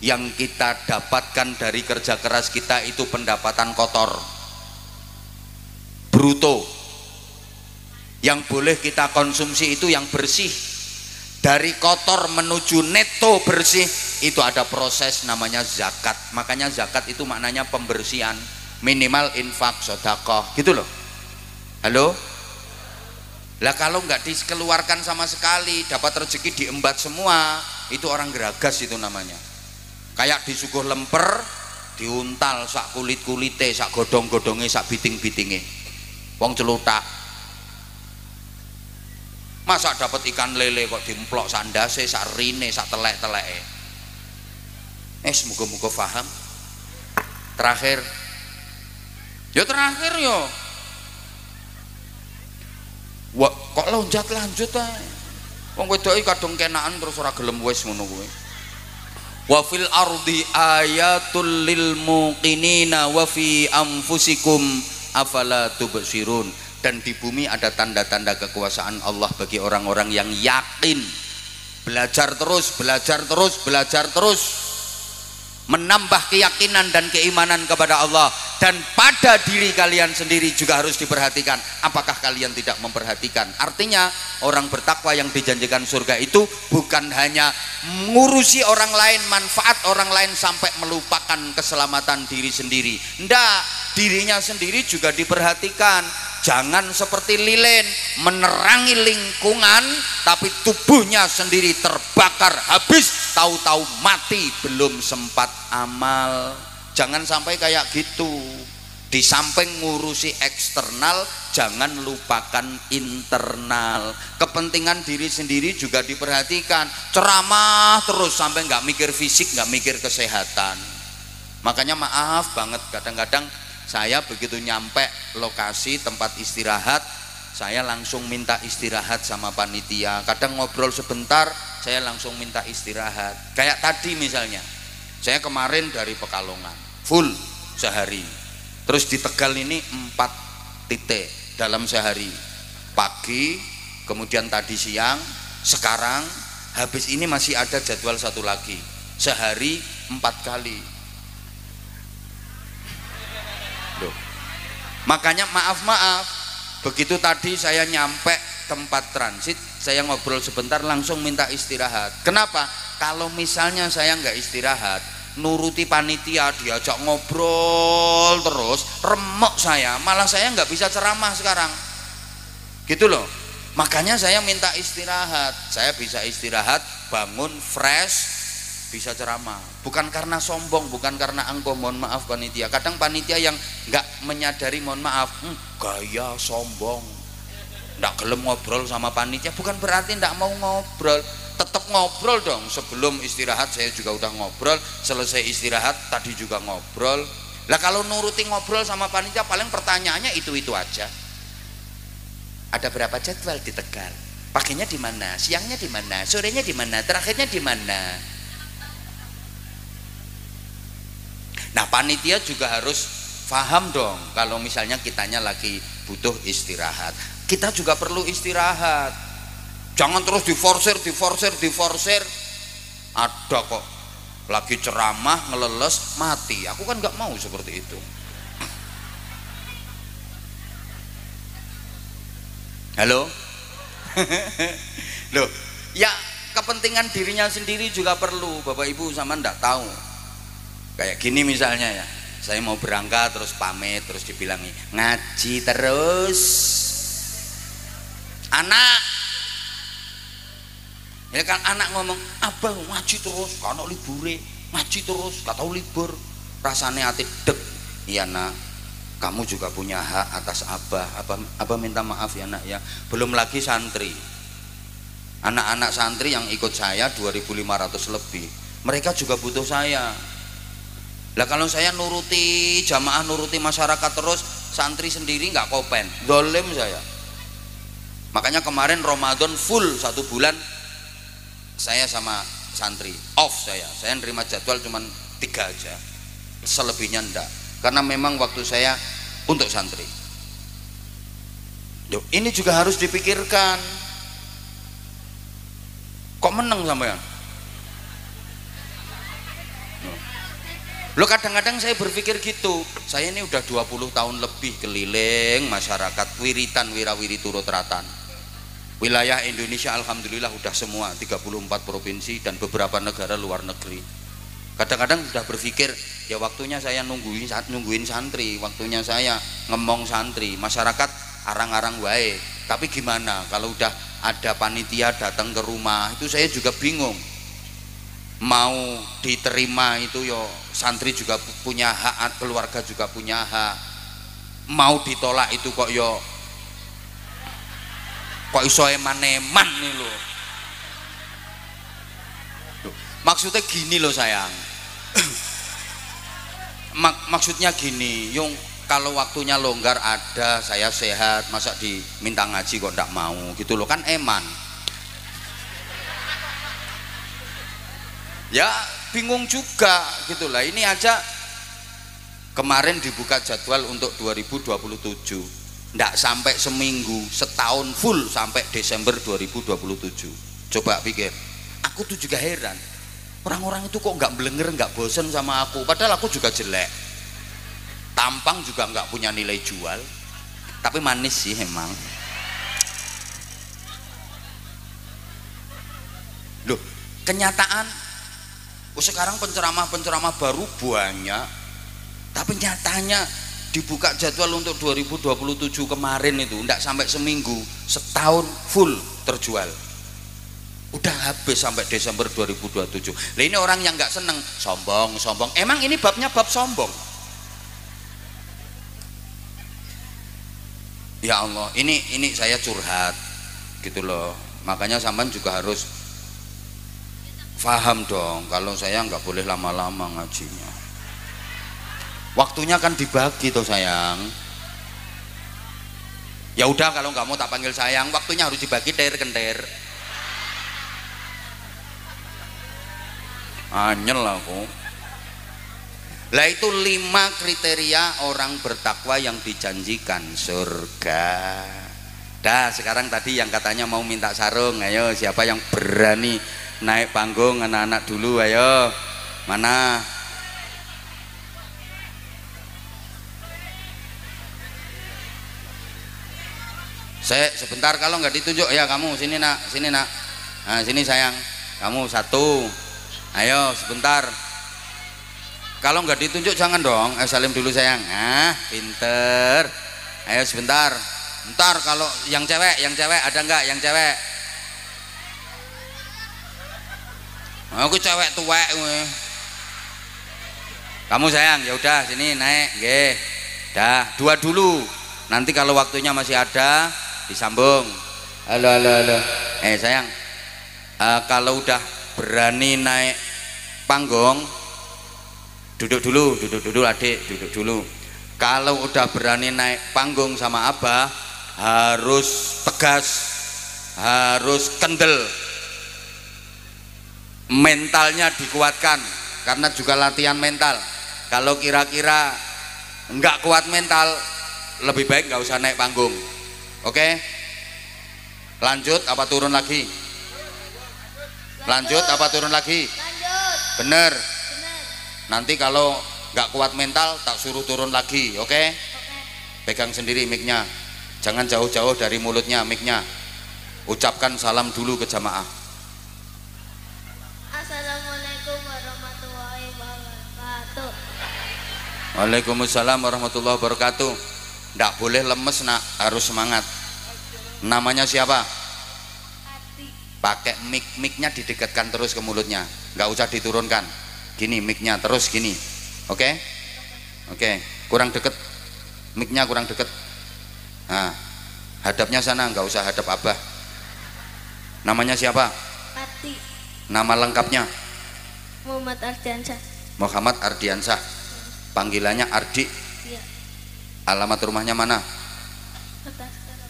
yang kita dapatkan dari kerja keras kita itu pendapatan kotor, bruto. Yang boleh kita konsumsi itu yang bersih. Dari kotor menuju neto bersih itu ada proses namanya zakat. Makanya zakat itu maknanya pembersihan, minimal infak, sedekah, gitu loh. Halo? Lah kalau nggak dikeluarkan sama sekali, dapat rezeki diembat semua, itu orang geragas itu namanya. Kayak disuguh lemper, diuntal sak kulit-kulite, sak godong-godonge, sak biting-bitinge. Wong celutak. Masa dapat ikan lele kok dimplok sandase, sak rine, sak telek-teleke. Semoga-moga paham. Terakhir. Ya terakhir yo. Wah, kok lonjat lanjut ae. Wong wedoke kadung kenaan terus ora gelem wis ngono kuwi. Wa fil ardi ayatul lil muqinina wa fi anfusikum afala tubsirun. Dan di bumi ada tanda-tanda kekuasaan Allah bagi orang-orang yang yakin. Belajar terus, belajar terus, belajar terus, menambah keyakinan dan keimanan kepada Allah. Dan pada diri kalian sendiri juga harus diperhatikan. Apakah kalian tidak memperhatikan? Artinya orang bertakwa yang dijanjikan surga itu bukan hanya mengurusi orang lain, manfaat orang lain sampai melupakan keselamatan diri sendiri. Ndak, dirinya sendiri juga diperhatikan. Jangan seperti lilin menerangi lingkungan tapi tubuhnya sendiri terbakar habis, tahu-tahu mati belum sempat amal. Jangan sampai kayak gitu. Di samping ngurusi eksternal, jangan lupakan internal. Kepentingan diri sendiri juga diperhatikan. Ceramah terus sampai nggak mikir fisik, nggak mikir kesehatan. Makanya maaf banget, kadang-kadang saya begitu nyampe lokasi tempat istirahat, saya langsung minta istirahat sama panitia. Kadang ngobrol sebentar, saya langsung minta istirahat. Kayak tadi misalnya, saya kemarin dari Pekalongan, full sehari. Terus di Tegal ini 4 titik dalam sehari. Pagi, kemudian tadi siang, sekarang, habis ini masih ada jadwal satu lagi. Sehari 4 kali. Loh. Makanya maaf, begitu tadi saya nyampe tempat transit, saya ngobrol sebentar langsung minta istirahat. Kenapa? Kalau misalnya saya nggak istirahat, nuruti panitia diajak ngobrol terus, remuk saya, malah saya nggak bisa ceramah sekarang, gitu loh. Makanya saya minta istirahat. Saya bisa istirahat, bangun fresh, bisa ceramah. Bukan karena sombong, bukan karena angkuh, mohon maaf panitia. Kadang panitia yang nggak menyadari, mohon maaf, gaya sombong, nggak gelem ngobrol sama panitia, bukan berarti nggak mau ngobrol. Tetap ngobrol dong. Sebelum istirahat saya juga udah ngobrol, selesai istirahat tadi juga ngobrol. Lah kalau nuruti ngobrol sama panitia, paling pertanyaannya itu aja. Ada berapa jadwal di Tegal? Paginya di mana? Siangnya di mana? Sorenya di mana? Terakhirnya di mana? Nah, panitia juga harus paham dong kalau misalnya kitanya lagi butuh istirahat. Kita juga perlu istirahat. Jangan terus diforsir. Ada kok lagi ceramah ngeleles mati. Aku kan nggak mau seperti itu. Halo? Loh, ya kepentingan dirinya sendiri juga perlu. Bapak Ibu sama ndak tahu. Kayak gini misalnya ya, saya mau berangkat terus pamit, terus dibilangi ngaji terus. Anak, ya kan anak ngomong, abah ngaji terus, kalau libure ngaji terus, gak tahu libur, rasanya hati deg. Iya nak, kamu juga punya hak atas abah. Abah minta maaf ya nak ya. Belum lagi santri, anak-anak santri yang ikut saya 2.500 lebih, mereka juga butuh saya. Lah kalau saya nuruti jamaah, nuruti masyarakat terus, santri sendiri nggak kopen, dolim saya. Makanya kemarin Ramadan full 1 bulan saya sama santri off, saya nerima jadwal cuman 3 aja, selebihnya enggak, karena memang waktu saya untuk santri. Duh, ini juga harus dipikirkan. Kok meneng sampean? Lo kadang-kadang saya berpikir gitu, saya ini udah 20 tahun lebih keliling masyarakat, wiritan wirawiri turut ratan. Wilayah Indonesia alhamdulillah udah semua, 34 provinsi dan beberapa negara luar negeri. Kadang-kadang sudah berpikir, ya waktunya saya nungguin santri, waktunya saya ngemong santri, masyarakat arang-arang wae. Tapi gimana kalau udah ada panitia datang ke rumah, itu saya juga bingung. Mau diterima itu yo santri juga punya hak, keluarga juga punya hak. Mau ditolak itu kok iso eman-eman nih lo. Maksudnya gini loh sayang. Maksudnya gini, yung kalau waktunya longgar ada, saya sehat, masa diminta ngaji kok ndak mau gitu loh, kan eman. Ya bingung juga gitulah. Ini aja kemarin dibuka jadwal untuk 2027, ndak sampai seminggu, setahun full sampai Desember 2027. Coba pikir, aku tuh juga heran, orang-orang itu kok nggak belenger, nggak bosen sama aku, padahal aku juga jelek, tampang juga nggak punya nilai jual, tapi manis sih emang. Loh, kenyataan sekarang penceramah baru banyak, tapi nyatanya dibuka jadwal untuk 2027 kemarin itu ndak sampai seminggu, setahun full terjual, udah habis sampai Desember 2027. Nah ini orang yang nggak seneng, sombong. Emang ini babnya bab sombong? Ya Allah, ini saya curhat gitu loh. Makanya sampean juga harus paham dong, kalau saya nggak boleh lama-lama ngajinya. Waktunya kan dibagi toh sayang. Ya udah, kalau nggak mau tak panggil sayang, waktunya harus dibagi kenter. Anyel aku. Lah itu 5 kriteria orang bertakwa yang dijanjikan surga. Dah, sekarang tadi yang katanya mau minta sarung, ayo siapa yang berani naik panggung, anak-anak dulu, ayo. Mana? Saya sebentar, kalau nggak ditunjuk ya kamu sini nak. Nah, sini sayang, kamu satu. Ayo sebentar. Kalau nggak ditunjuk jangan dong. Salim dulu sayang. Ah, pinter. Ayo sebentar. Ntar kalau yang cewek ada nggak yang cewek? Aku cewek tuwek gue. Kamu sayang, ya udah sini naik, nggih. Dah, 2 dulu. Nanti kalau waktunya masih ada disambung. Halo. Sayang, kalau udah berani naik panggung, duduk dulu adik, duduk dulu. Kalau udah berani naik panggung sama abah, harus tegas, harus kendel, mentalnya dikuatkan, karena juga latihan mental. Kalau kira-kira nggak kuat mental, lebih baik nggak usah naik panggung. Oke? Lanjut apa turun lagi? Lanjut apa turun lagi? Bener. Nanti kalau nggak kuat mental tak suruh turun lagi. Oke? Pegang sendiri mic-nya, jangan jauh-jauh dari mulutnya mic-nya. Ucapkan salam dulu ke jamaah. Assalamualaikum warahmatullahi wabarakatuh. Waalaikumsalam warahmatullahi wabarakatuh. Nggak boleh lemes nak, harus semangat. Namanya siapa? Ati. Pakai mic-nya didekatkan terus ke mulutnya, nggak usah diturunkan. Gini mic-nya terus gini. Oke? Kurang deket Mic-nya kurang deket. Nah, hadapnya sana, nggak usah hadap abah. Namanya siapa? Ati. Nama lengkapnya? Muhammad Ardiansyah. Muhammad Ardiansyah. Panggilannya Ardi. Iya. Alamat rumahnya mana? Kertas kerap.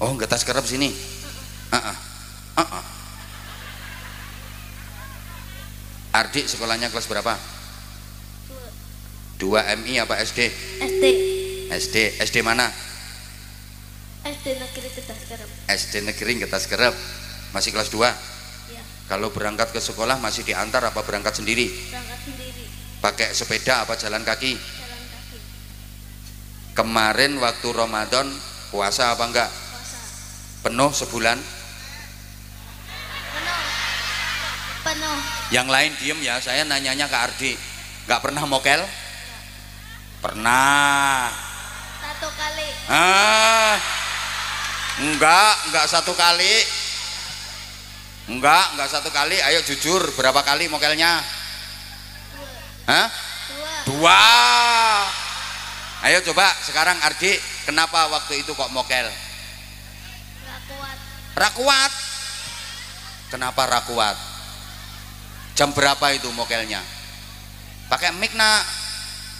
Oh, Getas Kerep sini. Ardi sekolahnya kelas berapa? 2 MI apa SD? SD. SD. SD mana? SD Negeri Kertas Kerap. SD Negeri Getas Kerep. Masih kelas 2? Iya. Kalau berangkat ke sekolah masih diantar apa berangkat sendiri? Berangkat sendiri. Pakai sepeda apa jalan kaki? Jalan kaki. Kemarin waktu Ramadan puasa apa enggak? Puasa. Penuh sebulan? Penuh. Penuh. Yang lain diem ya, saya nanyanya ke Ardi. Nggak pernah mokel? Pernah. 1 kali. Enggak 1 kali. Enggak 1 kali. Ayo jujur, berapa kali mokelnya? 2. 2. Ayo coba sekarang Ardi, kenapa waktu itu kok mokel? Nggak kuat. Rakuat. Kenapa rakuat? Jam berapa itu mokelnya? Pakai mic nak.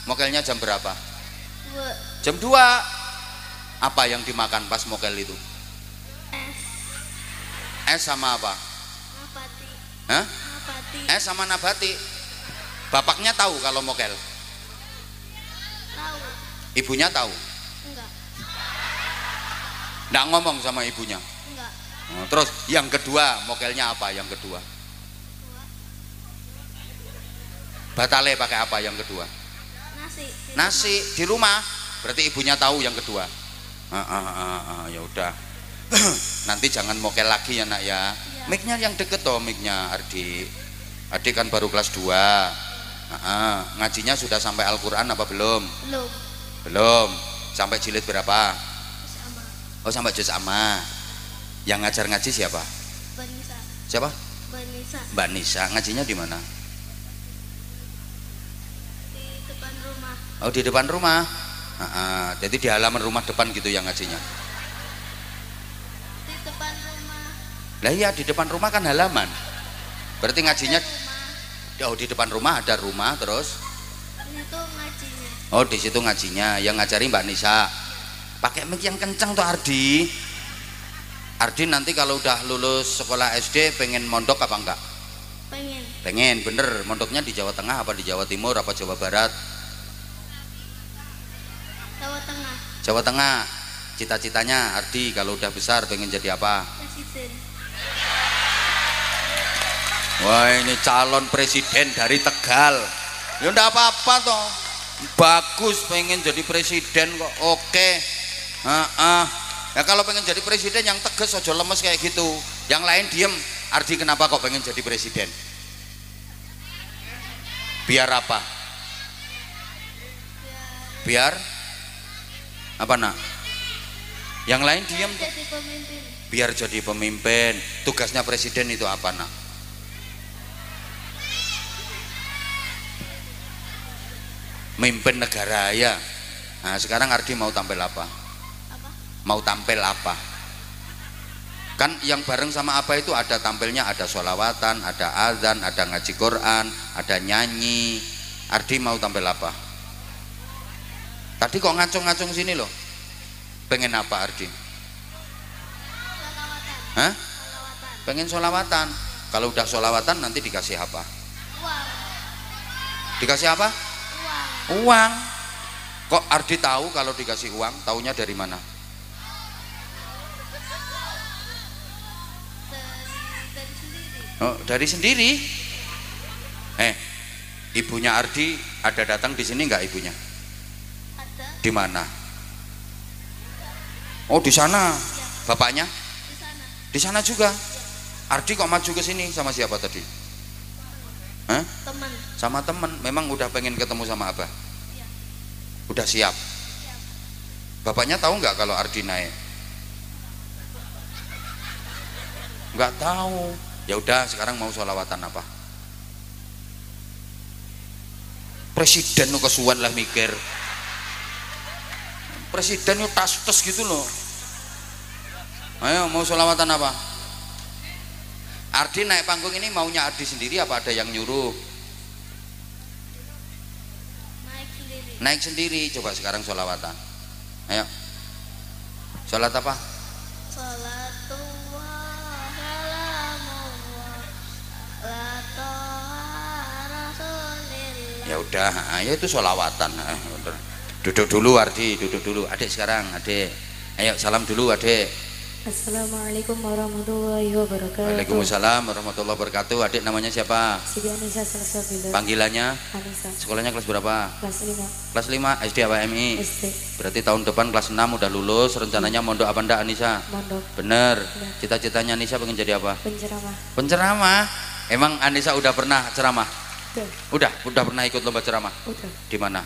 Mokelnya jam berapa? 2. Jam 2. Apa yang dimakan pas mokel itu? Es sama apa? Nabati. Hah? Nabati. Es sama nabati. Bapaknya tahu kalau mokel? Tahu. Ibunya tahu? Enggak. Nggak ngomong sama ibunya? Enggak. Oh, terus yang kedua, mokelnya apa yang kedua? 2. Batale pakai apa yang kedua? Nasi. Nasi di rumah. Berarti ibunya tahu yang kedua. Ya udah. Nanti jangan mokel lagi ya nak ya. Iya. Mic-nya yang deket toh, mic-nya Ardi. Ardi kan baru kelas 2. Ngajinya sudah sampai Al-Quran apa belum? Belum. Belum. Sampai jilid berapa? Sama. Oh, sampai juz amma. Yang ngajar ngaji siapa? Banisa. Siapa? Banisa. Mbak Nisa. Ngajinya di mana? Di depan rumah. Oh, di depan rumah. Jadi di halaman rumah depan gitu yang ngajinya. Di depan rumah. Lah iya, di depan rumah kan halaman. Berarti ngajinya Rumah. oh di depan rumah ada rumah terus. Itu ngajinya. Oh, di situ ngajinya. Yang ngajari Mbak Nisa. Pakai mic yang kencang tuh Ardi. Ardi nanti kalau udah lulus sekolah SD pengen mondok apa enggak? Pengen. Pengen, bener. Mondoknya di Jawa Tengah apa di Jawa Timur apa Jawa Barat? Jawa Tengah. Jawa Tengah. Cita-citanya Ardi kalau udah besar pengen jadi apa? Presiden. Wah, ini calon presiden dari Tegal. Ya enggak apa-apa toh. Bagus pengen jadi presiden kok. Oke. Ya kalau pengen jadi presiden yang tegas, ojo lemes kayak gitu. Yang lain diem. Ardi kenapa kok pengen jadi presiden? Biar apa? Biar apa nak? Yang lain diem. Jadi pemimpin. Biar jadi pemimpin. Tugasnya presiden itu apa nak? Mimpin negara ya. Nah sekarang Ardi mau tampil apa? Apa? Mau tampil apa? Kan yang bareng sama apa itu ada tampilnya, ada sholawatan, ada azan, ada ngaji Quran, ada nyanyi. Ardi mau tampil apa? Tadi kok ngacung-ngacung sini loh. Pengen apa Ardi? Sholawatan. Hah? Sholawatan. Pengen sholawatan. Kalau udah sholawatan nanti dikasih apa? Uang. Dikasih apa? Uang. Uang. Kok Ardi tahu kalau dikasih uang? Taunya dari mana? Dari sendiri. Oh, dari sendiri. Ibunya Ardi ada datang di sini nggak ibunya? Ada. Di mana? Oh, di sana. Ya. Bapaknya? Di sana. Di sana juga. Ardi kok maju ke sini sama siapa tadi? Hah? Teman. Sama temen. Memang udah pengen ketemu sama Abah? Ya. Udah siap. Siap. Bapaknya tahu nggak kalau Ardi naik? Nggak tahu. Ya udah, sekarang mau sholawatan apa? Presiden nu kesuwen lah mikir. Presiden itu tas-tes gitu loh. Ayo mau sholawatan apa? Ardi naik panggung ini maunya Ardi sendiri apa ada yang nyuruh? Naik sendiri. Naik sendiri. Coba sekarang sholawatan. Ayo. Sholat apa? Salatullah salamullah la toha rasulillah. Ya udah, ayo itu sholawatan. Duduk dulu Ardi, duduk dulu. Adik sekarang, adik. Ayo salam dulu adik. Assalamualaikum warahmatullahi wabarakatuh. Waalaikumsalam warahmatullahi wabarakatuh. Adik namanya siapa? Siti Anissa Salsabila. Panggilannya? Anissa. Sekolahnya kelas berapa? Kelas 5. Kelas 5 SD apa MI? SD. Berarti tahun depan kelas 6 udah lulus. Rencananya mondok apa ndak Anissa? Mondok. Bener. Ya. Cita-citanya Anissa pengen jadi apa? Penceramah. Penceramah. Emang Anissa udah pernah ceramah? Udah. Udah pernah ikut lomba ceramah? Udah. Di mana?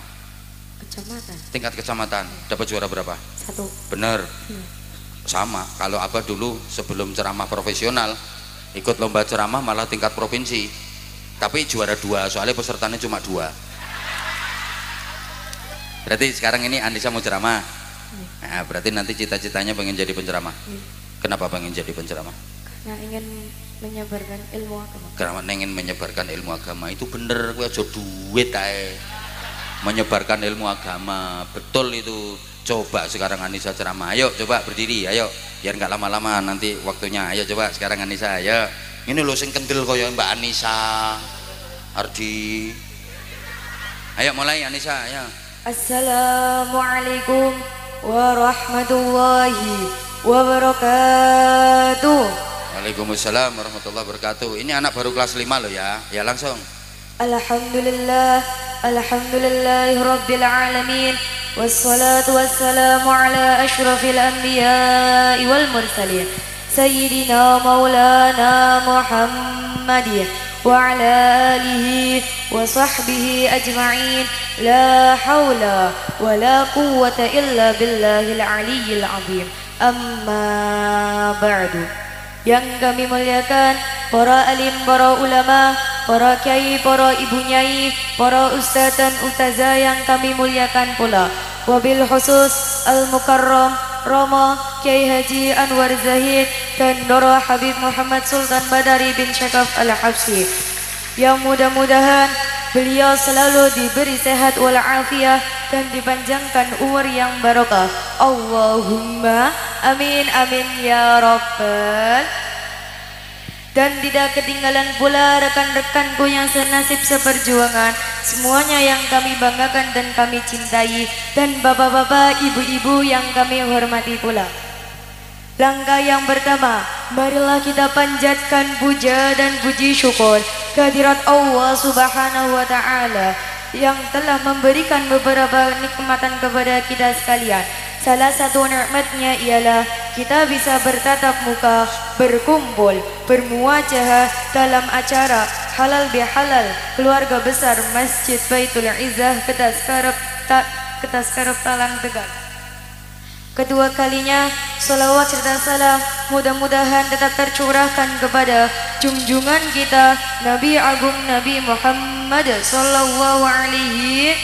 Kecamatan. Tingkat kecamatan. Dapat juara berapa? 1. Bener. Ya. Sama. Kalau Abah dulu sebelum ceramah profesional ikut lomba ceramah malah tingkat provinsi. Tapi juara 2. Soalnya pesertanya cuma 2. Berarti sekarang ini Anissa mau ceramah. Nah, berarti nanti cita-citanya pengen jadi penceramah. Kenapa pengen jadi penceramah? Karena ingin menyebarkan ilmu agama. Karena ingin menyebarkan ilmu agama. Itu bener, gue aja duit ae. Menyebarkan ilmu agama, betul itu. Coba sekarang Anissa ceramah. Ayo coba berdiri, ayo. Biar nggak lama-lama nanti waktunya. Ayo coba sekarang Anissa, ayo. Ini lo sing kendel koyo Mbak Anissa. Ardi. Ayo mulai Anissa, ayo. Assalamualaikum warahmatullahi wabarakatuh. Waalaikumsalam warahmatullahi wabarakatuh. Ini anak baru kelas 5 loh ya. Ya langsung. Alhamdulillah, alhamdulillahi rabbil alamin. Wassalatu wassalamu ala ashrafil anbiya'i wal mursalin Sayyidina maulana Muhammadin wa ala alihi wa sahbihi ajma'in. La hawla wa la quwwata illa billahil aliyyil azim. Amma ba'du. Yang kami muliakan para alim, para ulama, para kiai, para ibu nyai, para ustaz dan ustazah yang kami muliakan pula. Wabil khusus Al-Mukarram Rama Kiai Haji Anwar Zahid dan Doro Habib Muhammad Sultan Badari bin Syakaf Al-Habsyi, yang mudah-mudahan beliau selalu diberi sehat walafiat dan dipanjangkan umur yang barokah. Allahumma amin amin ya rabbal. Dan tidak ketinggalan pula rekan-rekanku yang senasib seperjuangan, semuanya yang kami banggakan dan kami cintai, dan bapak-bapak, ibu-ibu yang kami hormati pula. Langkah yang pertama, marilah kita panjatkan puja dan puji syukur kehadirat Allah Subhanahu wa Ta'ala yang telah memberikan beberapa nikmatan kepada kita sekalian. Salah satu nikmatnya ialah kita bisa bertatap muka, berkumpul, bermuajahah dalam acara halal bihalal keluarga besar Masjid Baitul Izzah Ketaskarep Talang Tegal. Kedua kalinya salawat serta salam mudah-mudahan tetap tercurahkan kepada junjungan kita Nabi Agung Nabi Muhammad sallallahu alaihi,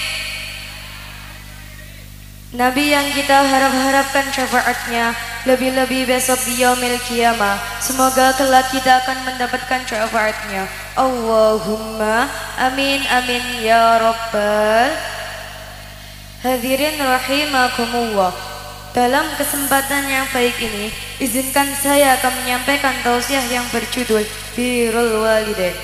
Nabi yang kita harapkan syafaatnya lebih-lebih besok di yaumil qiyamah. Semoga kelak kita akan mendapatkan syafaatnya. Allahumma amin amin ya rabbal. Hadirin rahimakumullah. Dalam kesempatan yang baik ini, izinkan saya akan menyampaikan tausiah yang berjudul Birrul Walidain.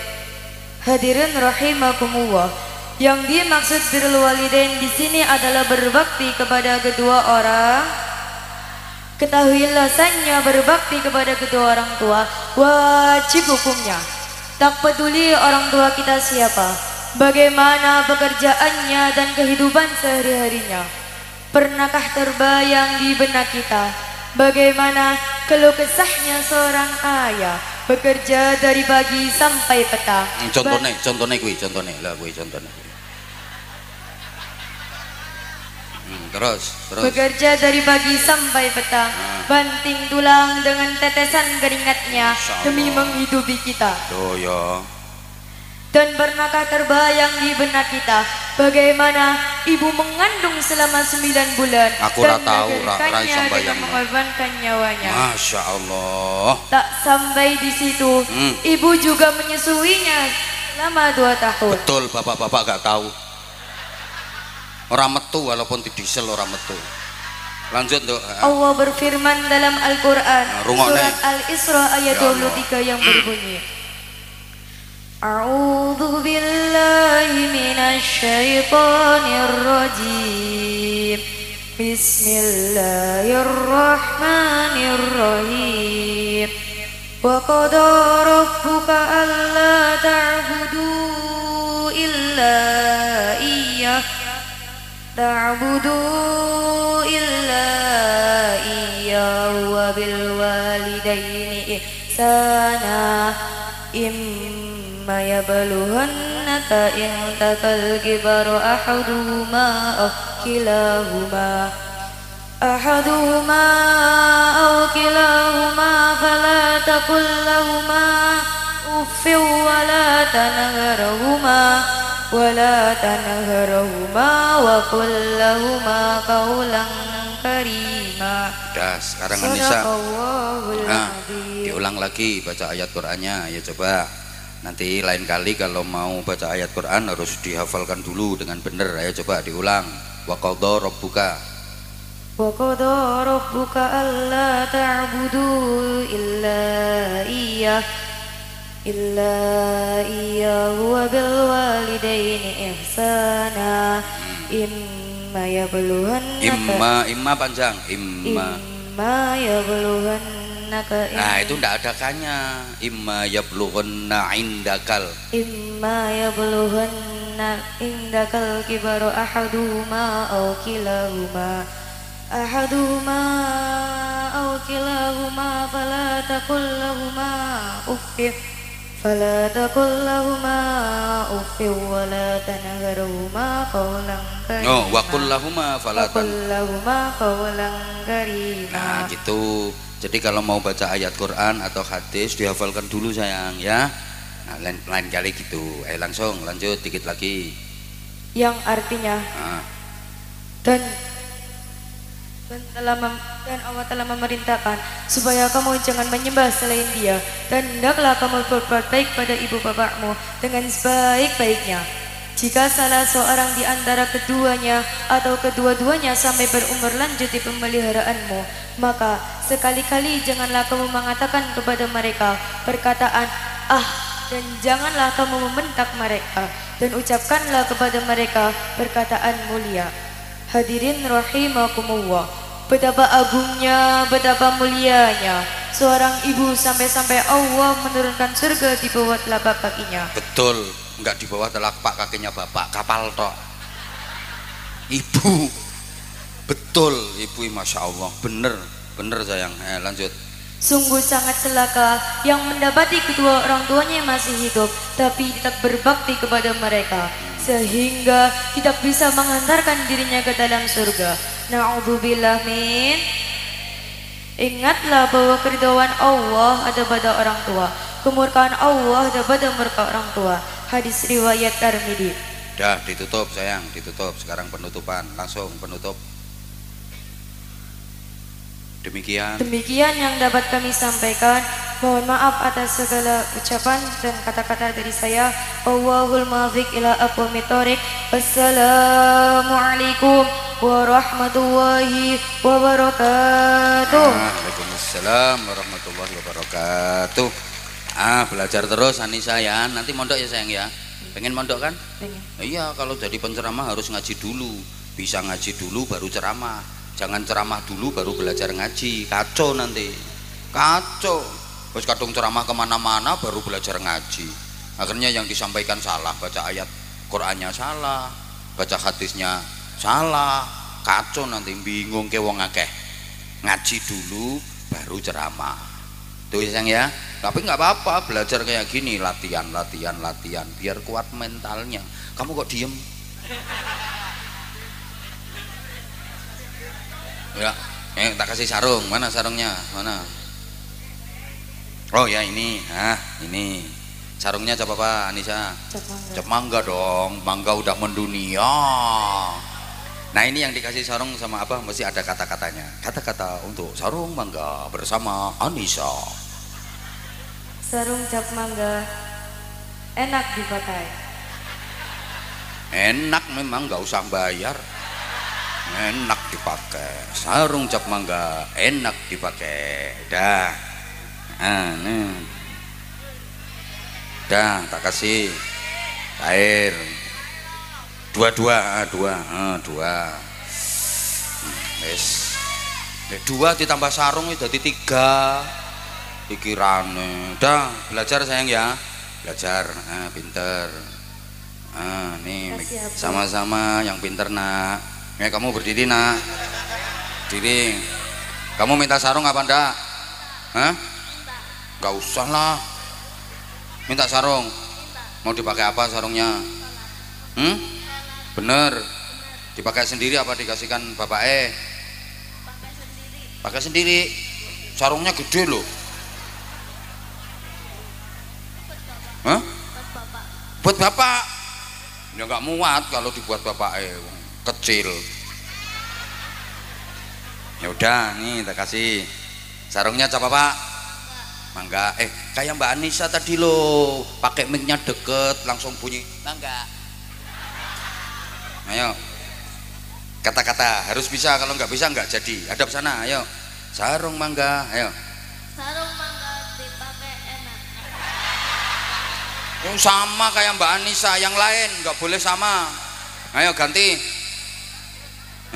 Hadirin rahimakumullah. Yang dimaksud birrul walidain di sini adalah berbakti kepada kedua orang. Ketahuilah sanya berbakti kepada kedua orang tua wajib hukumnya. Tak peduli orang tua kita siapa, bagaimana pekerjaannya dan kehidupan sehari-harinya. Pernahkah terbayang di benak kita bagaimana keluh kesahnya seorang ayah bekerja dari pagi sampai petang? Contohnya terus bekerja dari pagi sampai petang, banting tulang dengan tetesan keringatnya demi menghidupi kita. ya. Dan pernahkah terbayang di benak kita bagaimana ibu mengandung selama 9 bulan Aku dan tahu, melahirkannya iso dengan bayangno. mengorbankan nyawanya. Masya Allah. Tak sampai di situ, ibu juga menyusuinya selama 2 tahun. Betul, bapak-bapak gak tahu. Orang metu walaupun di diesel orang metu. Lanjut Dok. Allah berfirman dalam Al-Quran rungokne. surat Al-Isra ayat Ya Allah. 23 yang berbunyi, A'udzu billahi minasy syaithanir rajim. Bismillahirrahmanirrahim. Wa qada rabbuka alla ta'budu illa iyyah wa bil walidaini ihsana imma yablughanna indakal kibaru ahaduhuma aw kilahuma fala taqul lahumā uffin ولا تنهرهما وقل لهما قولا كريما. Udah, sekarang Anissa. Sadaqallahul azim. Diulang lagi baca ayat Qur'annya ya, coba. Nanti lain kali kalau mau baca ayat Qur'an harus dihafalkan dulu dengan benar. Ayo coba diulang. Wa qadha rabbuka. Wa qadha rabbuka alla ta'budu illa iyyahu wa bil walidaini ihsana imma panjang yablughanna nah itu ndak ada kanya imma yablughanna indakal kibaru ahaduhuma aw kilahuma fala taqul lahumā uffin wa la tanharhumā qawlan karīmā. Oh, wa qul lahumā qawlan karīmā. Nah, gitu. Jadi kalau mau baca ayat Quran atau hadis dihafalkan dulu sayang ya. Nah, lain kali gitu. Langsung lanjut dikit lagi. Yang artinya dan Allah telah memerintahkan supaya kamu jangan menyembah selain Dia, dan hendaklah kamu berbuat baik pada ibu bapakmu dengan sebaik-baiknya. Jika salah seorang di antara keduanya atau kedua-duanya sampai berumur lanjut di pemeliharaanmu, maka sekali-kali janganlah kamu mengatakan kepada mereka perkataan dan janganlah kamu membentak mereka, dan ucapkanlah kepada mereka perkataan mulia. Hadirin rahimakumullah, betapa agungnya, betapa mulianya seorang ibu sampai-sampai Allah menurunkan surga di bawah telapak kakinya. Betul, enggak di bawah telapak kakinya bapak, kapal tok. Ibu, betul ibu, masya Allah, bener sayang. Lanjut. Sungguh sangat celaka yang mendapati kedua orang tuanya yang masih hidup tapi tidak berbakti kepada mereka, sehingga tidak bisa mengantarkan dirinya ke dalam surga. Na'udzubillah min. Ingatlah bahwa keridhaan Allah ada pada orang tua, kemurkaan Allah ada pada murka orang tua. Hadis riwayat Tirmidzi. Dah ditutup sayang, ditutup. Sekarang penutupan, langsung penutup. Demikian yang dapat kami sampaikan. Mohon maaf atas segala ucapan dan kata-kata dari saya. Wallahul muwaffiq ila aqwamit thoriq. Wassalamualaikum warahmatullahi wabarakatuh. Waalaikumsalam warahmatullahi wabarakatuh. Belajar terus Anissa ya. Nanti mondok ya sayang ya. Pengen mondok kan? Pengen. Iya, kalau jadi penceramah harus ngaji dulu. Bisa ngaji dulu baru ceramah. Jangan ceramah dulu baru belajar ngaji, kacau nanti, kacau. Terus kadung ceramah kemana-mana baru belajar ngaji, akhirnya yang disampaikan salah, baca ayat Qur'annya salah, baca hadisnya salah, kacau nanti, bingung ke wong akeh. Ngaji dulu baru ceramah, tuh sayang ya. Tapi nggak apa-apa, belajar kayak gini, latihan, biar kuat mentalnya. Kamu kok diem? Ya, tak kasih sarung. Mana sarungnya? Mana? Oh ya ini, ini. Sarungnya cap apa Anissa? Cap mangga. Cap mangga dong, mangga udah mendunia. Nah ini yang dikasih sarung sama Abah mesti ada kata-katanya. Kata-kata untuk sarung mangga bersama Anissa. Sarung cap mangga enak dipakai. Enak memang, nggak usah bayar. Enak dipakai. Sarung cap mangga enak dipakai. Dah. Nih. Dah, tak kasih air. Dua. Wes. Dua ditambah sarung itu jadi 3. Pikirane. Dah, belajar sayang ya. Belajar. Pinter. Nih sama-sama yang pinter nak. Kamu berdiri nak. Diri. Kamu minta sarung apa ndak? Hah? Gak usah lah. Minta sarung. Mau dipakai apa sarungnya? Bener. Dipakai sendiri apa dikasihkan bapak? Pakai sendiri. Sarungnya gede loh. Hah? Buat bapak. Ya nggak muat kalau dibuat bapak kecil. Ya udah nih tak kasih. Sarungnya cap apa? Mangga. Kayak Mbak Anissa tadi loh, pakai mic-nya deket langsung bunyi mangga. Ayo. Kata-kata harus bisa, kalau nggak bisa nggak jadi. Hadap sana, ayo. Sarung mangga, ayo. Sarung mangga dipakai enak. Sama kayak Mbak Anissa, yang lain nggak boleh sama. Ayo ganti.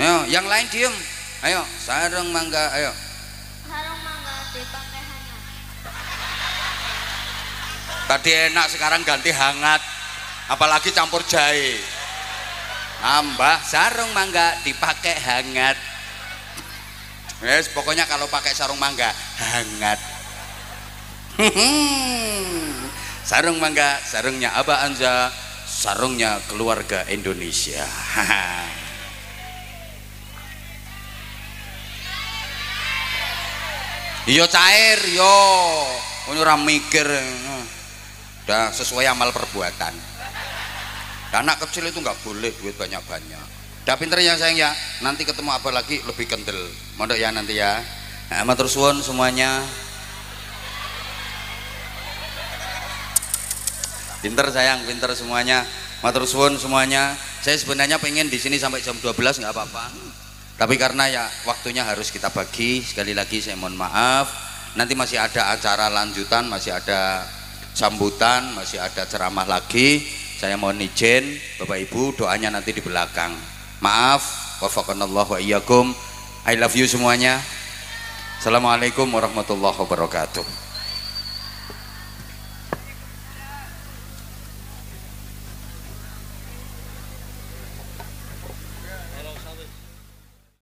Ayo, yang lain diem. Ayo, sarung mangga, ayo. Sarung mangga dipakai hangat. Tadi enak, sekarang ganti hangat. Apalagi campur jahe. Nambah sarung mangga dipakai hangat. Yes, pokoknya kalau pakai sarung mangga hangat. Sarung mangga, sarungnya Abah Anza, sarungnya keluarga Indonesia. Yo cair yo, ora mikir. Dah sesuai amal perbuatan. Anak kecil itu nggak boleh duit banyak-banyak. Dah pinter ya sayang ya. Nanti ketemu Abah lagi lebih kental. Mondok ya nanti ya. Nah, matur suwun semuanya. Pinter sayang, pinter semuanya. Matur suwun semuanya. Saya sebenarnya pengen di sini sampai jam 12 nggak apa-apa. Tapi karena ya waktunya harus kita bagi. Sekali lagi saya mohon maaf. Nanti masih ada acara lanjutan, masih ada sambutan, masih ada ceramah lagi. Saya mohon izin Bapak Ibu, doanya nanti di belakang. Maaf, wafaqanallahu wa iyyakum. I love you semuanya. Assalamualaikum warahmatullahi wabarakatuh.